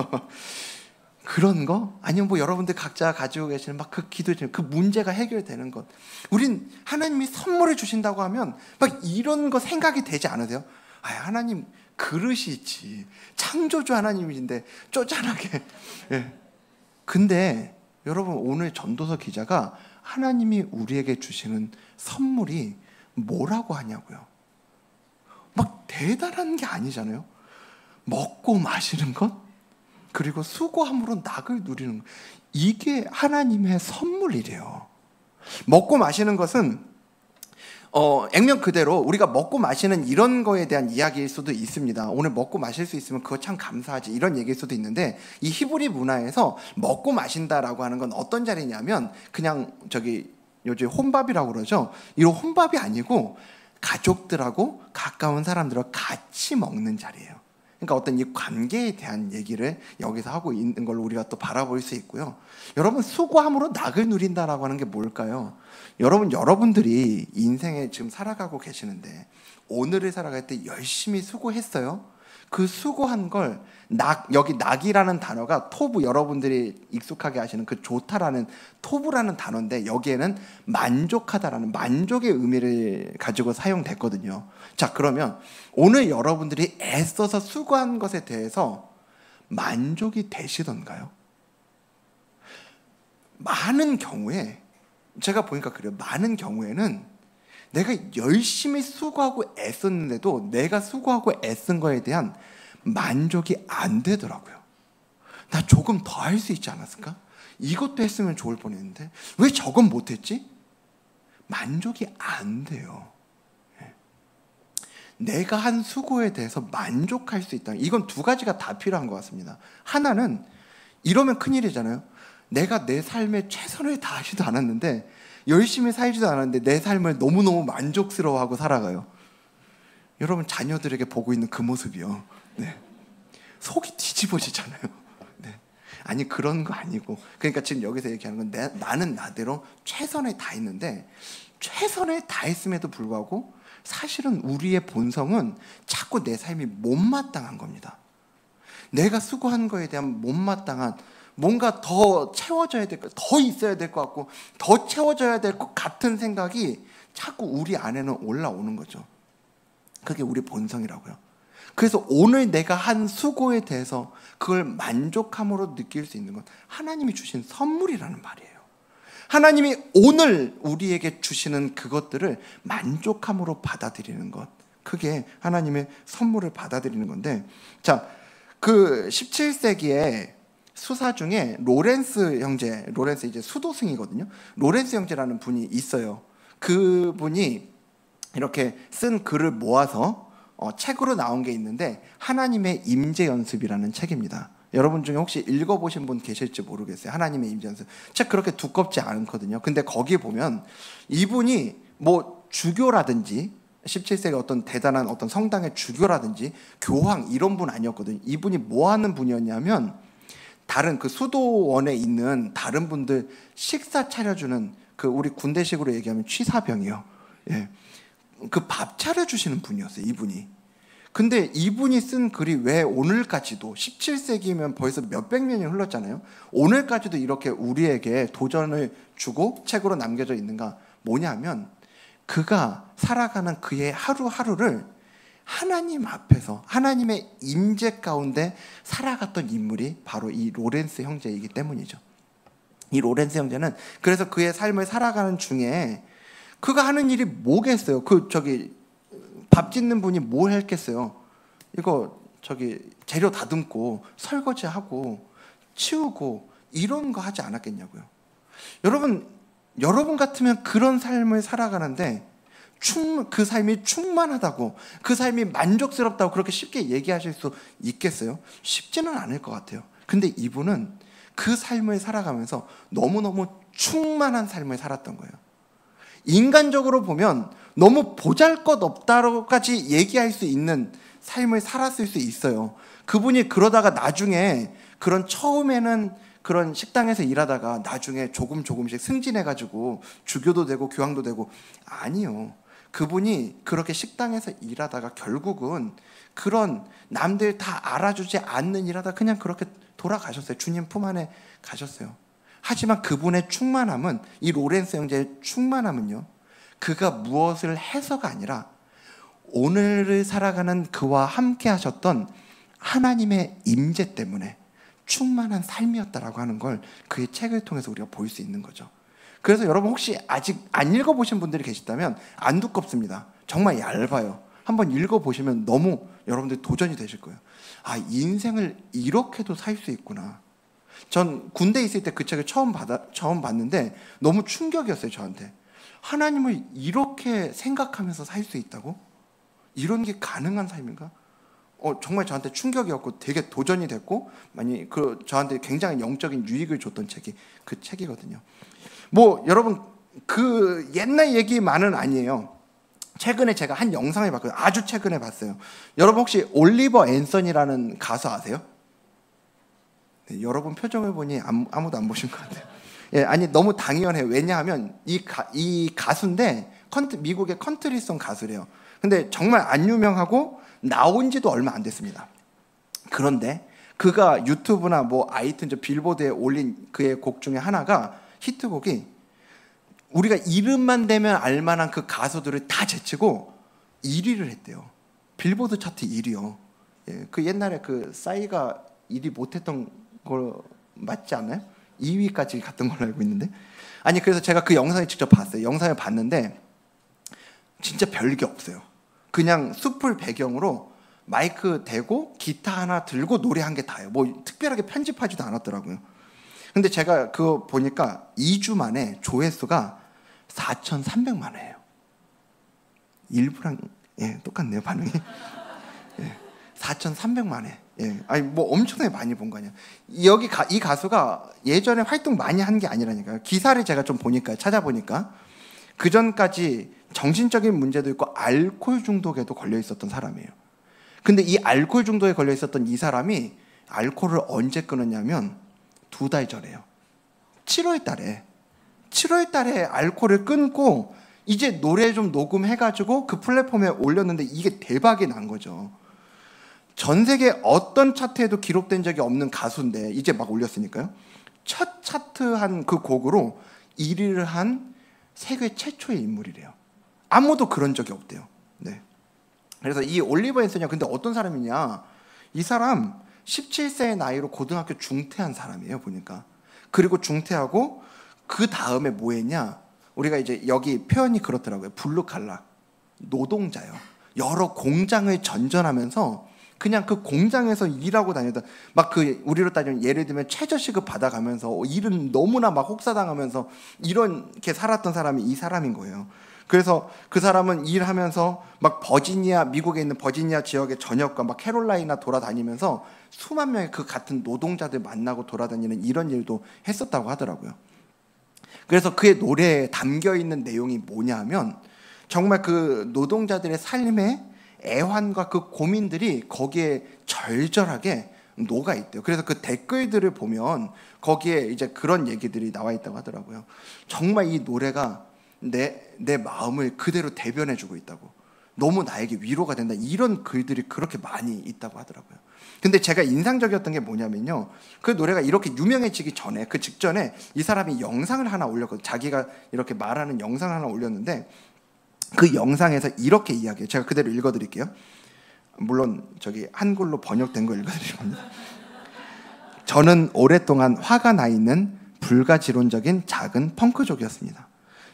그런 거? 아니면 뭐 여러분들 각자 가지고 계시는 막 그 기도, 그 문제가 해결되는 것. 우린 하나님이 선물을 주신다고 하면 막 이런 거 생각이 되지 않으세요? 아, 하나님 그릇이지, 창조주 하나님이신데 쪼잔하게. 예. 근데 여러분, 오늘 전도서 기자가 하나님이 우리에게 주시는 선물이 뭐라고 하냐고요. 막 대단한 게 아니잖아요. 먹고 마시는 것, 그리고 수고함으로 낙을 누리는 것, 이게 하나님의 선물이래요. 먹고 마시는 것은 액면 그대로 우리가 먹고 마시는 이런 거에 대한 이야기일 수도 있습니다. 오늘 먹고 마실 수 있으면 그거 참 감사하지, 이런 얘기일 수도 있는데, 이 히브리 문화에서 먹고 마신다라고 하는 건 어떤 자리냐면, 그냥 요즘 혼밥이라고 그러죠. 이런 혼밥이 아니고 가족들하고 가까운 사람들과 같이 먹는 자리예요. 그러니까 어떤 이 관계에 대한 얘기를 여기서 하고 있는 걸로 우리가 또 바라볼 수 있고요. 여러분, 수고함으로 낙을 누린다라고 하는 게 뭘까요? 여러분들이 인생에 지금 살아가고 계시는데, 오늘을 살아갈 때 열심히 수고했어요. 그 수고한 걸 여기 낙이라는 단어가 토부, 여러분들이 익숙하게 아시는 그 좋다라는 토부라는 단어인데, 여기에는 만족하다라는 만족의 의미를 가지고 사용됐거든요. 자, 그러면 오늘 여러분들이 애써서 수고한 것에 대해서 만족이 되시던가요? 많은 경우에 제가 보니까 그래요. 많은 경우에는 내가 열심히 수고하고 애썼는데도 내가 수고하고 애쓴 거에 대한 만족이 안 되더라고요. 나 조금 더 할 수 있지 않았을까? 이것도 했으면 좋을 뻔했는데 왜 저건 못했지? 만족이 안 돼요. 내가 한 수고에 대해서 만족할 수 있다. 이건 두 가지가 다 필요한 것 같습니다. 하나는, 이러면 큰일이잖아요. 내가 내 삶에 최선을 다하지도 않았는데, 열심히 살지도 않았는데 내 삶을 너무너무 만족스러워하고 살아가요. 여러분, 자녀들에게 보고 있는 그 모습이요. 네. 속이 뒤집어지잖아요. 네. 아니, 그런 거 아니고, 그러니까 지금 여기서 얘기하는 건 나는 나대로 최선을 다했는데, 최선을 다했음에도 불구하고 사실은 우리의 본성은 자꾸 내 삶이 못마땅한 겁니다. 내가 수고한 거에 대한 못마땅한 뭔가 더 채워져야 될 것, 더 있어야 될 것 같고 더 채워져야 될 것 같은 생각이 자꾸 우리 안에는 올라오는 거죠. 그게 우리 본성이라고요. 그래서 오늘 내가 한 수고에 대해서 그걸 만족함으로 느낄 수 있는 건 하나님이 주신 선물이라는 말이에요. 하나님이 오늘 우리에게 주시는 그것들을 만족함으로 받아들이는 것, 그게 하나님의 선물을 받아들이는 건데, 자, 그 17세기에 수사 중에 로렌스 형제, 로렌스 이제 수도승이거든요. 로렌스 형제라는 분이 있어요. 그분이 이렇게 쓴 글을 모아서 책으로 나온 게 있는데, 하나님의 임재 연습이라는 책입니다. 여러분 중에 혹시 읽어보신 분 계실지 모르겠어요. 하나님의 임재 연습. 책 그렇게 두껍지 않거든요. 근데 거기 보면 이분이 뭐 주교라든지 17세기 어떤 대단한 어떤 성당의 주교라든지 교황 이런 분 아니었거든요. 이분이 뭐 하는 분이었냐면 다른 그 수도원에 있는 다른 분들 식사 차려주는, 그 우리 군대식으로 얘기하면 취사병이요. 예. 그 밥 차려주시는 분이었어요, 이분이. 근데 이분이 쓴 글이 왜 오늘까지도, 17세기면 벌써 몇백 년이 흘렀잖아요. 오늘까지도 이렇게 우리에게 도전을 주고 책으로 남겨져 있는가? 뭐냐면 그가 살아가는 그의 하루하루를 하나님 앞에서 하나님의 임재 가운데 살아갔던 인물이 바로 이 로렌스 형제이기 때문이죠. 이 로렌스 형제는 그래서 그의 삶을 살아가는 중에 그가 하는 일이 뭐겠어요? 밥 짓는 분이 뭘 했겠어요? 이거 재료 다듬고 설거지하고 치우고 이런 거 하지 않았겠냐고요. 여러분 같으면 그런 삶을 살아가는데 그 삶이 충만하다고, 그 삶이 만족스럽다고 그렇게 쉽게 얘기하실 수 있겠어요? 쉽지는 않을 것 같아요. 근데 이분은 그 삶을 살아가면서 너무너무 충만한 삶을 살았던 거예요. 인간적으로 보면 너무 보잘것없다고까지 얘기할 수 있는 삶을 살았을 수 있어요. 그분이 그러다가 나중에 처음에는 그런 식당에서 일하다가 나중에 조금씩 승진해가지고 주교도 되고 교황도 되고, 아니요. 그분이 그렇게 식당에서 일하다가 결국은 그런 남들 다 알아주지 않는 일하다 그냥 그렇게 돌아가셨어요. 주님 품 안에 가셨어요. 하지만 그분의 충만함은, 이 로렌스 형제의 충만함은요, 그가 무엇을 해서가 아니라 오늘을 살아가는 그와 함께 하셨던 하나님의 임재 때문에 충만한 삶이었다라고 하는 걸 그의 책을 통해서 우리가 볼 수 있는 거죠. 그래서 여러분 혹시 아직 안 읽어보신 분들이 계시다면 안 두껍습니다. 정말 얇아요. 한번 읽어보시면 너무 여러분들 도전이 되실 거예요. 아, 인생을 이렇게도 살 수 있구나. 전 군대에 있을 때 그 책을 처음 봤는데 너무 충격이었어요, 저한테. 하나님을 이렇게 생각하면서 살 수 있다고? 이런 게 가능한 삶인가? 정말 저한테 충격이었고 되게 도전이 됐고, 저한테 굉장히 영적인 유익을 줬던 책이 그 책이거든요. 뭐 여러분 그 옛날 얘기만은 아니에요. 최근에 제가 한 영상을 봤거든요. 아주 최근에 봤어요. 여러분 혹시 올리버 앤선이라는 가수 아세요? 네, 여러분 표정을 보니 아무도 안 보신 것 같아요. 예, 아니 너무 당연해요. 왜냐하면 이 가수인데 미국의 컨트리송 가수래요. 근데 정말 안 유명하고 나온 지도 얼마 안 됐습니다. 그런데 그가 유튜브나 뭐 아이튠즈 빌보드에 올린 그의 곡 중에 하나가, 히트곡이 우리가 이름만 대면 알만한 그 가수들을 다 제치고 1위를 했대요. 빌보드 차트 1위요. 예, 그 옛날에 그 싸이가 1위 못했던 거 맞지 않나요? 2위까지 갔던 걸로 알고 있는데, 아니 그래서 제가 그 영상을 직접 봤어요. 영상을 봤는데 진짜 별게 없어요. 그냥 숲을 배경으로 마이크 대고 기타 하나 들고 노래한 게 다예요. 뭐 특별하게 편집하지도 않았더라고요. 근데 제가 그거 보니까 2주 만에 조회수가 4,300만 회예요. 일부랑 똑같네요, 반응이. 4,300만 회. 아니 뭐 엄청나게 많이 본 거 아니야. 이 가수가 예전에 활동 많이 한 게 아니라니까요. 기사를 제가 좀 찾아보니까 그 전까지 정신적인 문제도 있고 알코올 중독에도 걸려 있었던 사람이에요. 근데 이 알코올 중독에 걸려 있었던 이 사람이 알코올을 언제 끊었냐면 2달 전에요. 7월 달에 알코올을 끊고 이제 노래 좀 녹음해가지고 그 플랫폼에 올렸는데 이게 대박이 난 거죠. 전 세계 어떤 차트에도 기록된 적이 없는 가수인데 이제 막 올렸으니까요. 첫 차트한 그 곡으로 1위를 한 세계 최초의 인물이래요. 아무도 그런 적이 없대요. 네. 그래서 이 올리버 앤서니가 근데 어떤 사람이냐? 이 사람 17세의 나이로 고등학교 중퇴한 사람이에요, 보니까. 그리고 중퇴하고 그 다음에 뭐 했냐? 우리가 이제 여기 표현이 그렇더라고요. 블루칼라, 노동자요. 여러 공장을 전전하면서 그냥 그 공장에서 일하고 다니던 막 그 우리로 따지면 예를 들면 최저시급 받아가면서 일은 너무나 막 혹사당하면서 이렇게 살았던 사람이 이 사람인 거예요. 그래서 그 사람은 일하면서 막 버지니아, 미국에 있는 버지니아 지역의 전역과 막 캐롤라이나 돌아다니면서 수만 명의 그 같은 노동자들 만나고 돌아다니는 이런 일도 했었다고 하더라고요. 그래서 그의 노래에 담겨 있는 내용이 뭐냐 하면 정말 그 노동자들의 삶의 애환과 그 고민들이 거기에 절절하게 녹아 있대요. 그래서 그 댓글들을 보면 거기에 이제 그런 얘기들이 나와 있다고 하더라고요. 정말 이 노래가 내 마음을 그대로 대변해주고 있다고, 너무 나에게 위로가 된다, 이런 글들이 그렇게 많이 있다고 하더라고요. 근데 제가 인상적이었던 게 뭐냐면요, 그 노래가 이렇게 유명해지기 전에, 그 직전에 이 사람이 영상을 하나 올렸거든요. 자기가 이렇게 말하는 영상을 하나 올렸는데 그 영상에서 이렇게 이야기해요. 제가 그대로 읽어드릴게요. 물론 저기 한글로 번역된 거 읽어드릴 겁니다. 저는 오랫동안 화가 나 있는 불가지론적인 작은 펑크족이었습니다.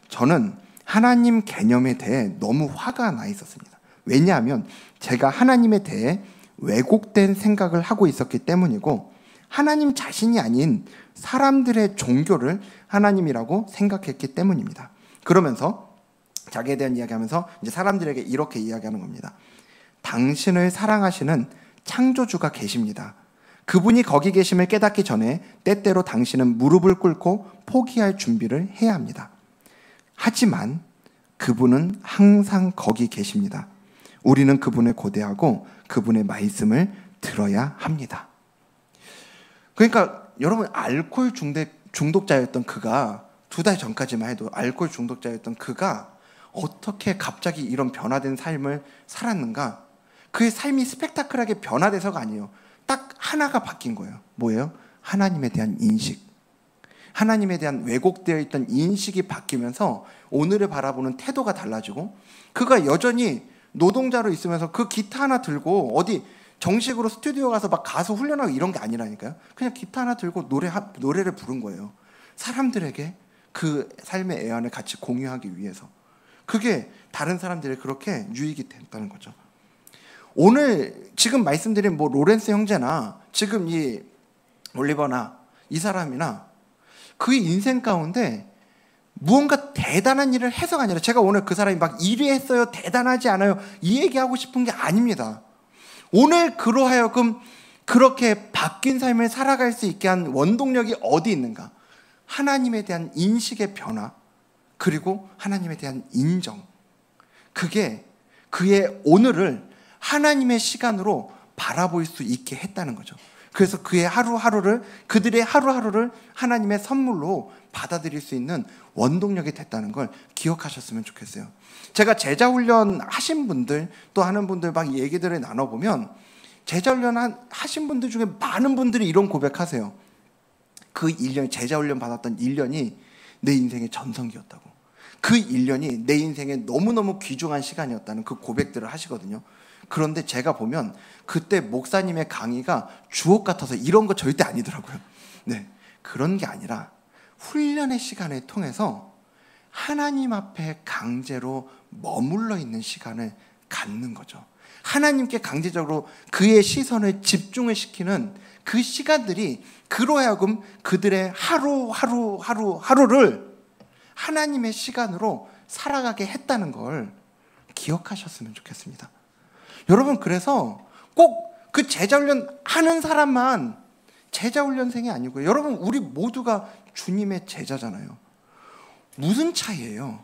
저는 하나님 개념에 대해 너무 화가 나 있었습니다. 왜냐하면 제가 하나님에 대해 왜곡된 생각을 하고 있었기 때문이고, 하나님 자신이 아닌 사람들의 종교를 하나님이라고 생각했기 때문입니다. 그러면서 자기에 대한 이야기하면서 이제 사람들에게 이렇게 이야기하는 겁니다. 당신을 사랑하시는 창조주가 계십니다. 그분이 거기 계심을 깨닫기 전에 때때로 당신은 무릎을 꿇고 포기할 준비를 해야 합니다. 하지만 그분은 항상 거기 계십니다. 우리는 그분을 고대하고 그분의 말씀을 들어야 합니다. 그러니까 여러분, 알코올 중독자였던 그가, 2달 전까지만 해도 알코올 중독자였던 그가 어떻게 갑자기 이런 변화된 삶을 살았는가? 그의 삶이 스펙타클하게 변화돼서가 아니에요. 딱 하나가 바뀐 거예요. 뭐예요? 하나님에 대한 인식. 하나님에 대한 왜곡되어 있던 인식이 바뀌면서 오늘을 바라보는 태도가 달라지고, 그가 여전히 노동자로 있으면서 그 기타 하나 들고 어디 정식으로 스튜디오 가서 막 가수 훈련하고 이런 게 아니라니까요. 그냥 기타 하나 들고 노래를 부른 거예요. 사람들에게 그 삶의 애환을 같이 공유하기 위해서. 그게 다른 사람들이 그렇게 유익이 됐다는 거죠. 오늘 지금 말씀드린 뭐 로렌스 형제나 지금 이 올리버나 이 사람이나 그 인생 가운데 무언가 대단한 일을 해서가 아니라, 제가 오늘 그 사람이 막 1위 했어요, 대단하지 않아요, 이 얘기하고 싶은 게 아닙니다. 오늘 그로 하여금 그렇게 바뀐 삶을 살아갈 수 있게 한 원동력이 어디 있는가? 하나님에 대한 인식의 변화, 그리고 하나님에 대한 인정. 그게 그의 오늘을 하나님의 시간으로 바라볼 수 있게 했다는 거죠. 그래서 그의 하루하루를, 그들의 하루하루를 하나님의 선물로 받아들일 수 있는 원동력이 됐다는 걸 기억하셨으면 좋겠어요. 제가 제자훈련 하신 분들, 또 하는 분들 막 얘기들을 나눠보면 제자훈련 하신 분들 중에 많은 분들이 이런 고백하세요. 그 1년, 제자훈련 받았던 1년이 내 인생의 전성기였다고. 그 1년이 내 인생에 너무너무 귀중한 시간이었다는 그 고백들을 하시거든요. 그런데 제가 보면 그때 목사님의 강의가 주옥 같아서 이런 거 절대 아니더라고요. 네, 그런 게 아니라 훈련의 시간을 통해서 하나님 앞에 강제로 머물러 있는 시간을 갖는 거죠. 하나님께 강제적으로 그의 시선을 집중을 시키는 그 시간들이 그로 하여금 그들의 하루를 하나님의 시간으로 살아가게 했다는 걸 기억하셨으면 좋겠습니다. 여러분, 그래서 꼭 그 제자훈련 하는 사람만 제자훈련생이 아니고요. 여러분, 우리 모두가 주님의 제자잖아요. 무슨 차이예요?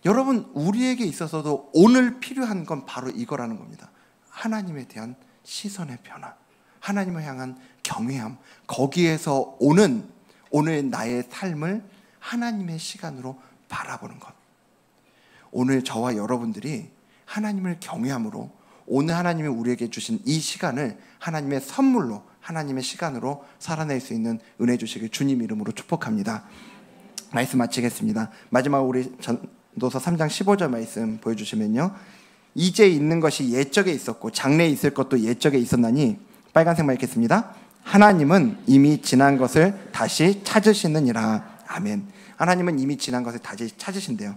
여러분, 우리에게 있어서도 오늘 필요한 건 바로 이거라는 겁니다. 하나님에 대한 시선의 변화, 하나님을 향한 경외함, 거기에서 오는 오늘 나의 삶을 하나님의 시간으로 바라보는 것. 오늘 저와 여러분들이 하나님을 경외함으로 오늘 하나님이 우리에게 주신 이 시간을 하나님의 선물로, 하나님의 시간으로 살아낼 수 있는 은혜 주시길 주님 이름으로 축복합니다. 말씀 마치겠습니다. 마지막으로 우리 전도서 3장 15절 말씀 보여주시면요, 이제 있는 것이 옛적에 있었고 장래에 있을 것도 옛적에 있었나니, 빨간색만 읽겠습니다. 하나님은 이미 지난 것을 다시 찾으시느니라. 아멘. 하나님은 이미 지난 것을 다시 찾으신대요.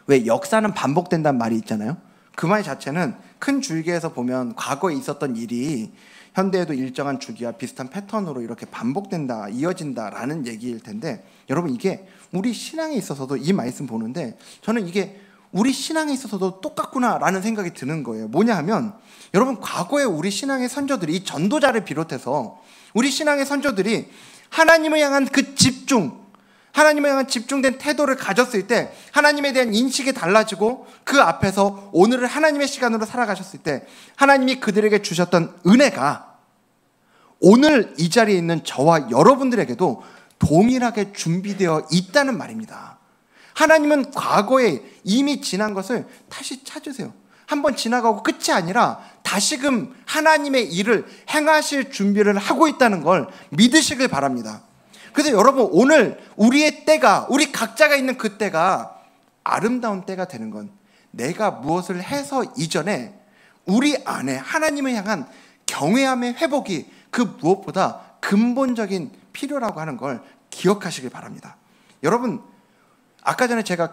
왜 역사는 반복된다는 말이 있잖아요. 그 말 자체는 큰 줄기에서 보면 과거에 있었던 일이 현대에도 일정한 주기와 비슷한 패턴으로 이렇게 반복된다, 이어진다라는 얘기일 텐데, 여러분 이게 우리 신앙에 있어서도 이 말씀 보는데 저는 이게 우리 신앙에 있어서도 똑같구나라는 생각이 드는 거예요. 뭐냐 하면, 여러분 과거에 우리 신앙의 선조들이, 이 전도자를 비롯해서 우리 신앙의 선조들이 하나님을 향한 그 집중, 하나님을 향한 집중된 태도를 가졌을 때 하나님에 대한 인식이 달라지고, 그 앞에서 오늘을 하나님의 시간으로 살아가셨을 때 하나님이 그들에게 주셨던 은혜가 오늘 이 자리에 있는 저와 여러분들에게도 동일하게 준비되어 있다는 말입니다. 하나님은 과거에 이미 지난 것을 다시 찾으세요. 한번 지나가고 끝이 아니라 다시금 하나님의 일을 행하실 준비를 하고 있다는 걸 믿으시길 바랍니다. 그래서 여러분, 오늘 우리의 때가, 우리 각자가 있는 그 때가 아름다운 때가 되는 건, 내가 무엇을 해서 이전에 우리 안에 하나님을 향한 경외함의 회복이 그 무엇보다 근본적인 필요라고 하는 걸 기억하시길 바랍니다. 여러분, 아까 전에 제가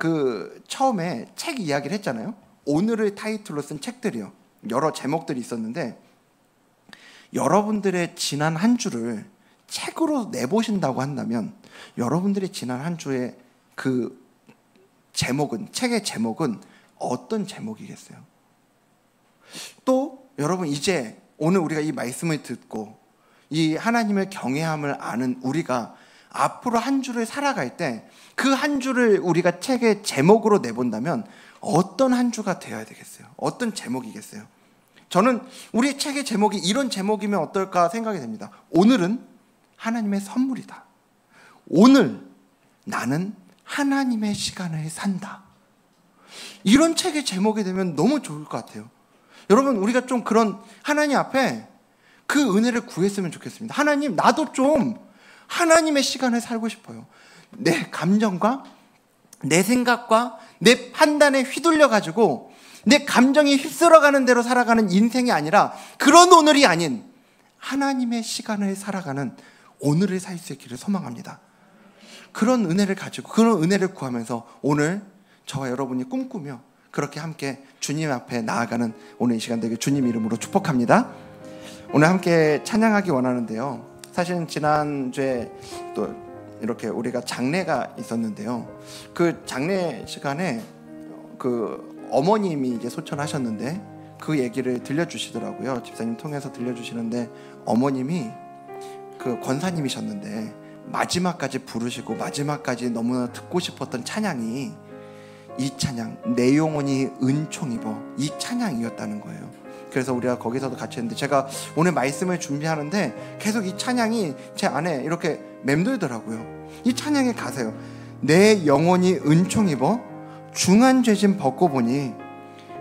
처음에 책 이야기를 했잖아요. 오늘을 타이틀로 쓴 책들이요, 여러 제목들이 있었는데, 여러분들의 지난 한 주를 책으로 내보신다고 한다면 여러분들이 지난 한 주의 그 제목은, 책의 제목은 어떤 제목이겠어요? 또 여러분, 이제 오늘 우리가 이 말씀을 듣고 이 하나님의 경외함을 아는 우리가 앞으로 한 주를 살아갈 때 그 한 주를 우리가 책의 제목으로 내본다면 어떤 한 주가 되어야 되겠어요? 어떤 제목이겠어요? 저는 우리 책의 제목이 이런 제목이면 어떨까 생각이 됩니다. 오늘은 하나님의 선물이다. 오늘 나는 하나님의 시간을 산다. 이런 책의 제목이 되면 너무 좋을 것 같아요. 여러분, 우리가 좀 그런 하나님 앞에 그 은혜를 구했으면 좋겠습니다. 하나님, 나도 좀 하나님의 시간을 살고 싶어요. 내 감정과 내 생각과 내 판단에 휘둘려가지고 내 감정이 휩쓸어가는 대로 살아가는 인생이 아니라, 그런 오늘이 아닌 하나님의 시간을 살아가는 오늘을 살 수 있기를 소망합니다. 그런 은혜를 가지고, 그런 은혜를 구하면서 오늘 저와 여러분이 꿈꾸며 그렇게 함께 주님 앞에 나아가는 오늘 이 시간 되길 주님 이름으로 축복합니다. 오늘 함께 찬양하기 원하는데요, 사실은 지난주에 또 이렇게 우리가 장례가 있었는데요, 그 장례 시간에 그 어머님이 이제 소천하셨는데 그 얘기를 들려주시더라고요. 집사님 통해서 들려주시는데, 어머님이 그 권사님이셨는데 마지막까지 부르시고 마지막까지 너무나 듣고 싶었던 찬양이 이 찬양, 내 영혼이 은총 입어, 이 찬양이었다는 거예요. 그래서 우리가 거기서도 같이 했는데, 제가 오늘 말씀을 준비하는데 계속 이 찬양이 제 안에 이렇게 맴돌더라고요. 이 찬양의 가사요, 내 영혼이 은총 입어 중한 죄짐 벗고 보니,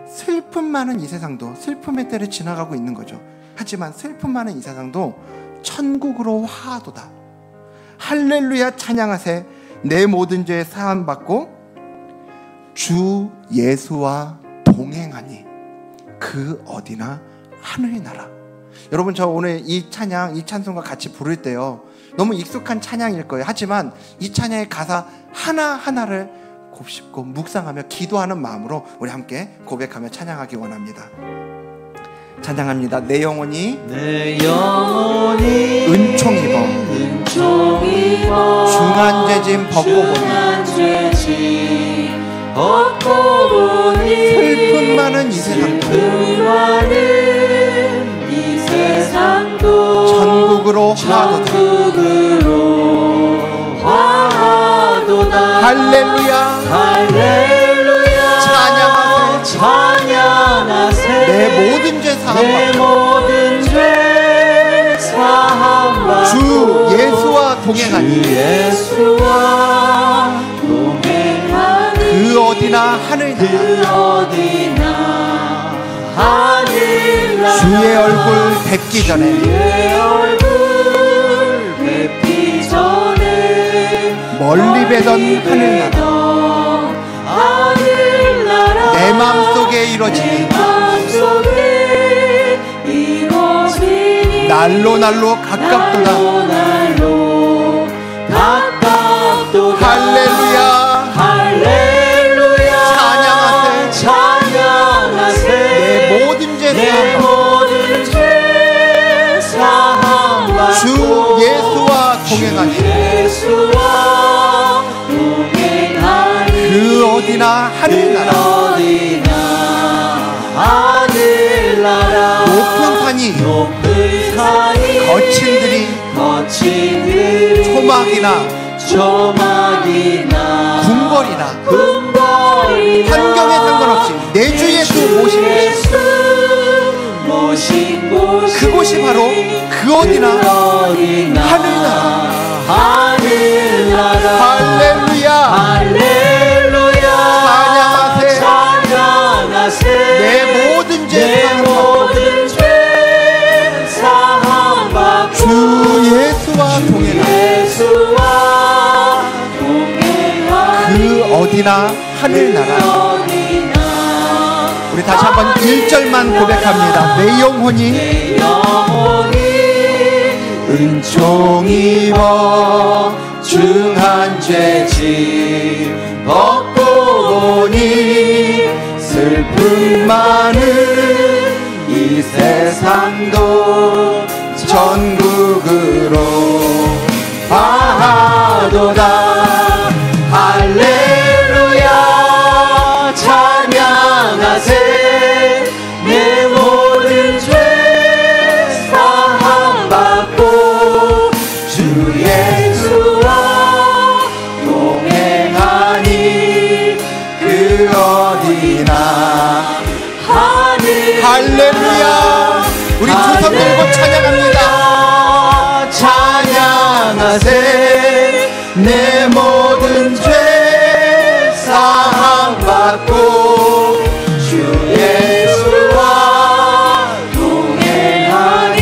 슬픔 많은 이 세상도 슬픔의 때를 지나가고 있는 거죠. 하지만 슬픔 많은 이 세상도 천국으로 화하도다. 할렐루야 찬양하세. 내 모든 죄 사함 받고 주 예수와 동행하니 그 어디나 하늘의 나라. 여러분, 저 오늘 이 찬양, 이 찬송과 같이 부를 때요, 너무 익숙한 찬양일 거예요. 하지만 이 찬양의 가사 하나하나를 곱씹고 묵상하며 기도하는 마음으로 우리 함께 고백하며 찬양하기 원합니다. 찬양합니다. 내 영혼이 은총 입어 중한 죄짐 벗고 보니 슬픔 많은 이 세상도 천국으로 화하도다. 할렐루야 찬양하세. 내 모든 죄 사함 받고 주 예수와 동행하니 그 어디나 하늘나라. 주의 얼굴 뵙기 전에 멀리 뵈던 하늘나라 내 마음속에 이루어지니 날로 가깝도다. 할렐루야 찬양하세 내 모든 죄 사함 주 예수와 동행하니 그 어디나 하늘나라 높은 산이 거친 들이 초막이나 궁궐이나 환경에 상관없이 내 주 예수 모신 곳 그곳이 바로 그 어디나 하늘나라. 할렐루야 찬양하세 내 모든 죄 사함받고 주 예수와 동행하니 그 어디나 하늘나라. 우리 다시 한번 1절만 고백합니다. 내 영혼이 은총 입어 중한 죄짐 벗고 보니 슬픔 많은 이 세상도 천국으로 가도다. 할렐루야 찬양하세 내 모든 죄 사함받고 주 예수와 동행하니 그 어디나 할렐루야. 우리 두 손 들고 찬양합니다. 찬양하세 내 모든 죄 사함받고 주 예수와 동행하니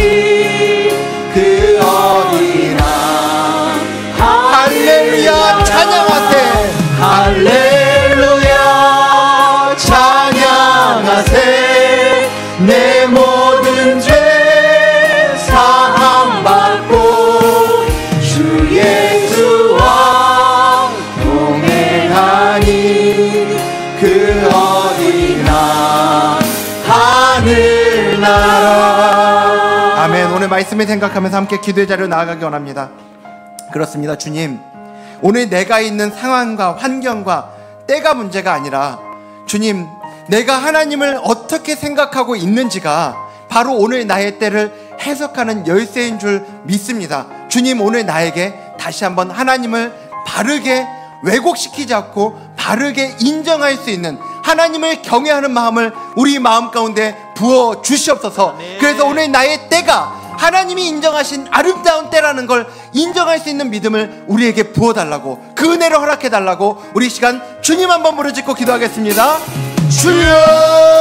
그 어디나 할렐루야 찬양하세 할렐루야 찬양하세 내 모든 죄 사함받고 주 예수와 동행하니 그 어디나 하늘나라. 아멘. 오늘 말씀을 생각하면서 함께 기도의 자리로 나아가기 원합니다. 그렇습니다. 주님, 오늘 내가 있는 상황과 환경과 때가 문제가 아니라 주님, 내가 하나님을 어떻게 생각하고 있는지가 바로 오늘 나의 때를 해석하는 열쇠인 줄 믿습니다. 주님, 오늘 나에게 다시 한번 하나님을 바르게 왜곡시키지 않고 바르게 인정할 수 있는 하나님을 경외하는 마음을 우리 마음 가운데 부어 주시옵소서. 그래서 오늘 나의 때가 하나님이 인정하신 아름다운 때라는 걸 인정할 수 있는 믿음을 우리에게 부어달라고, 그 은혜를 허락해달라고 우리 시간 주님 한번 부르짖고 기도하겠습니다. 주여!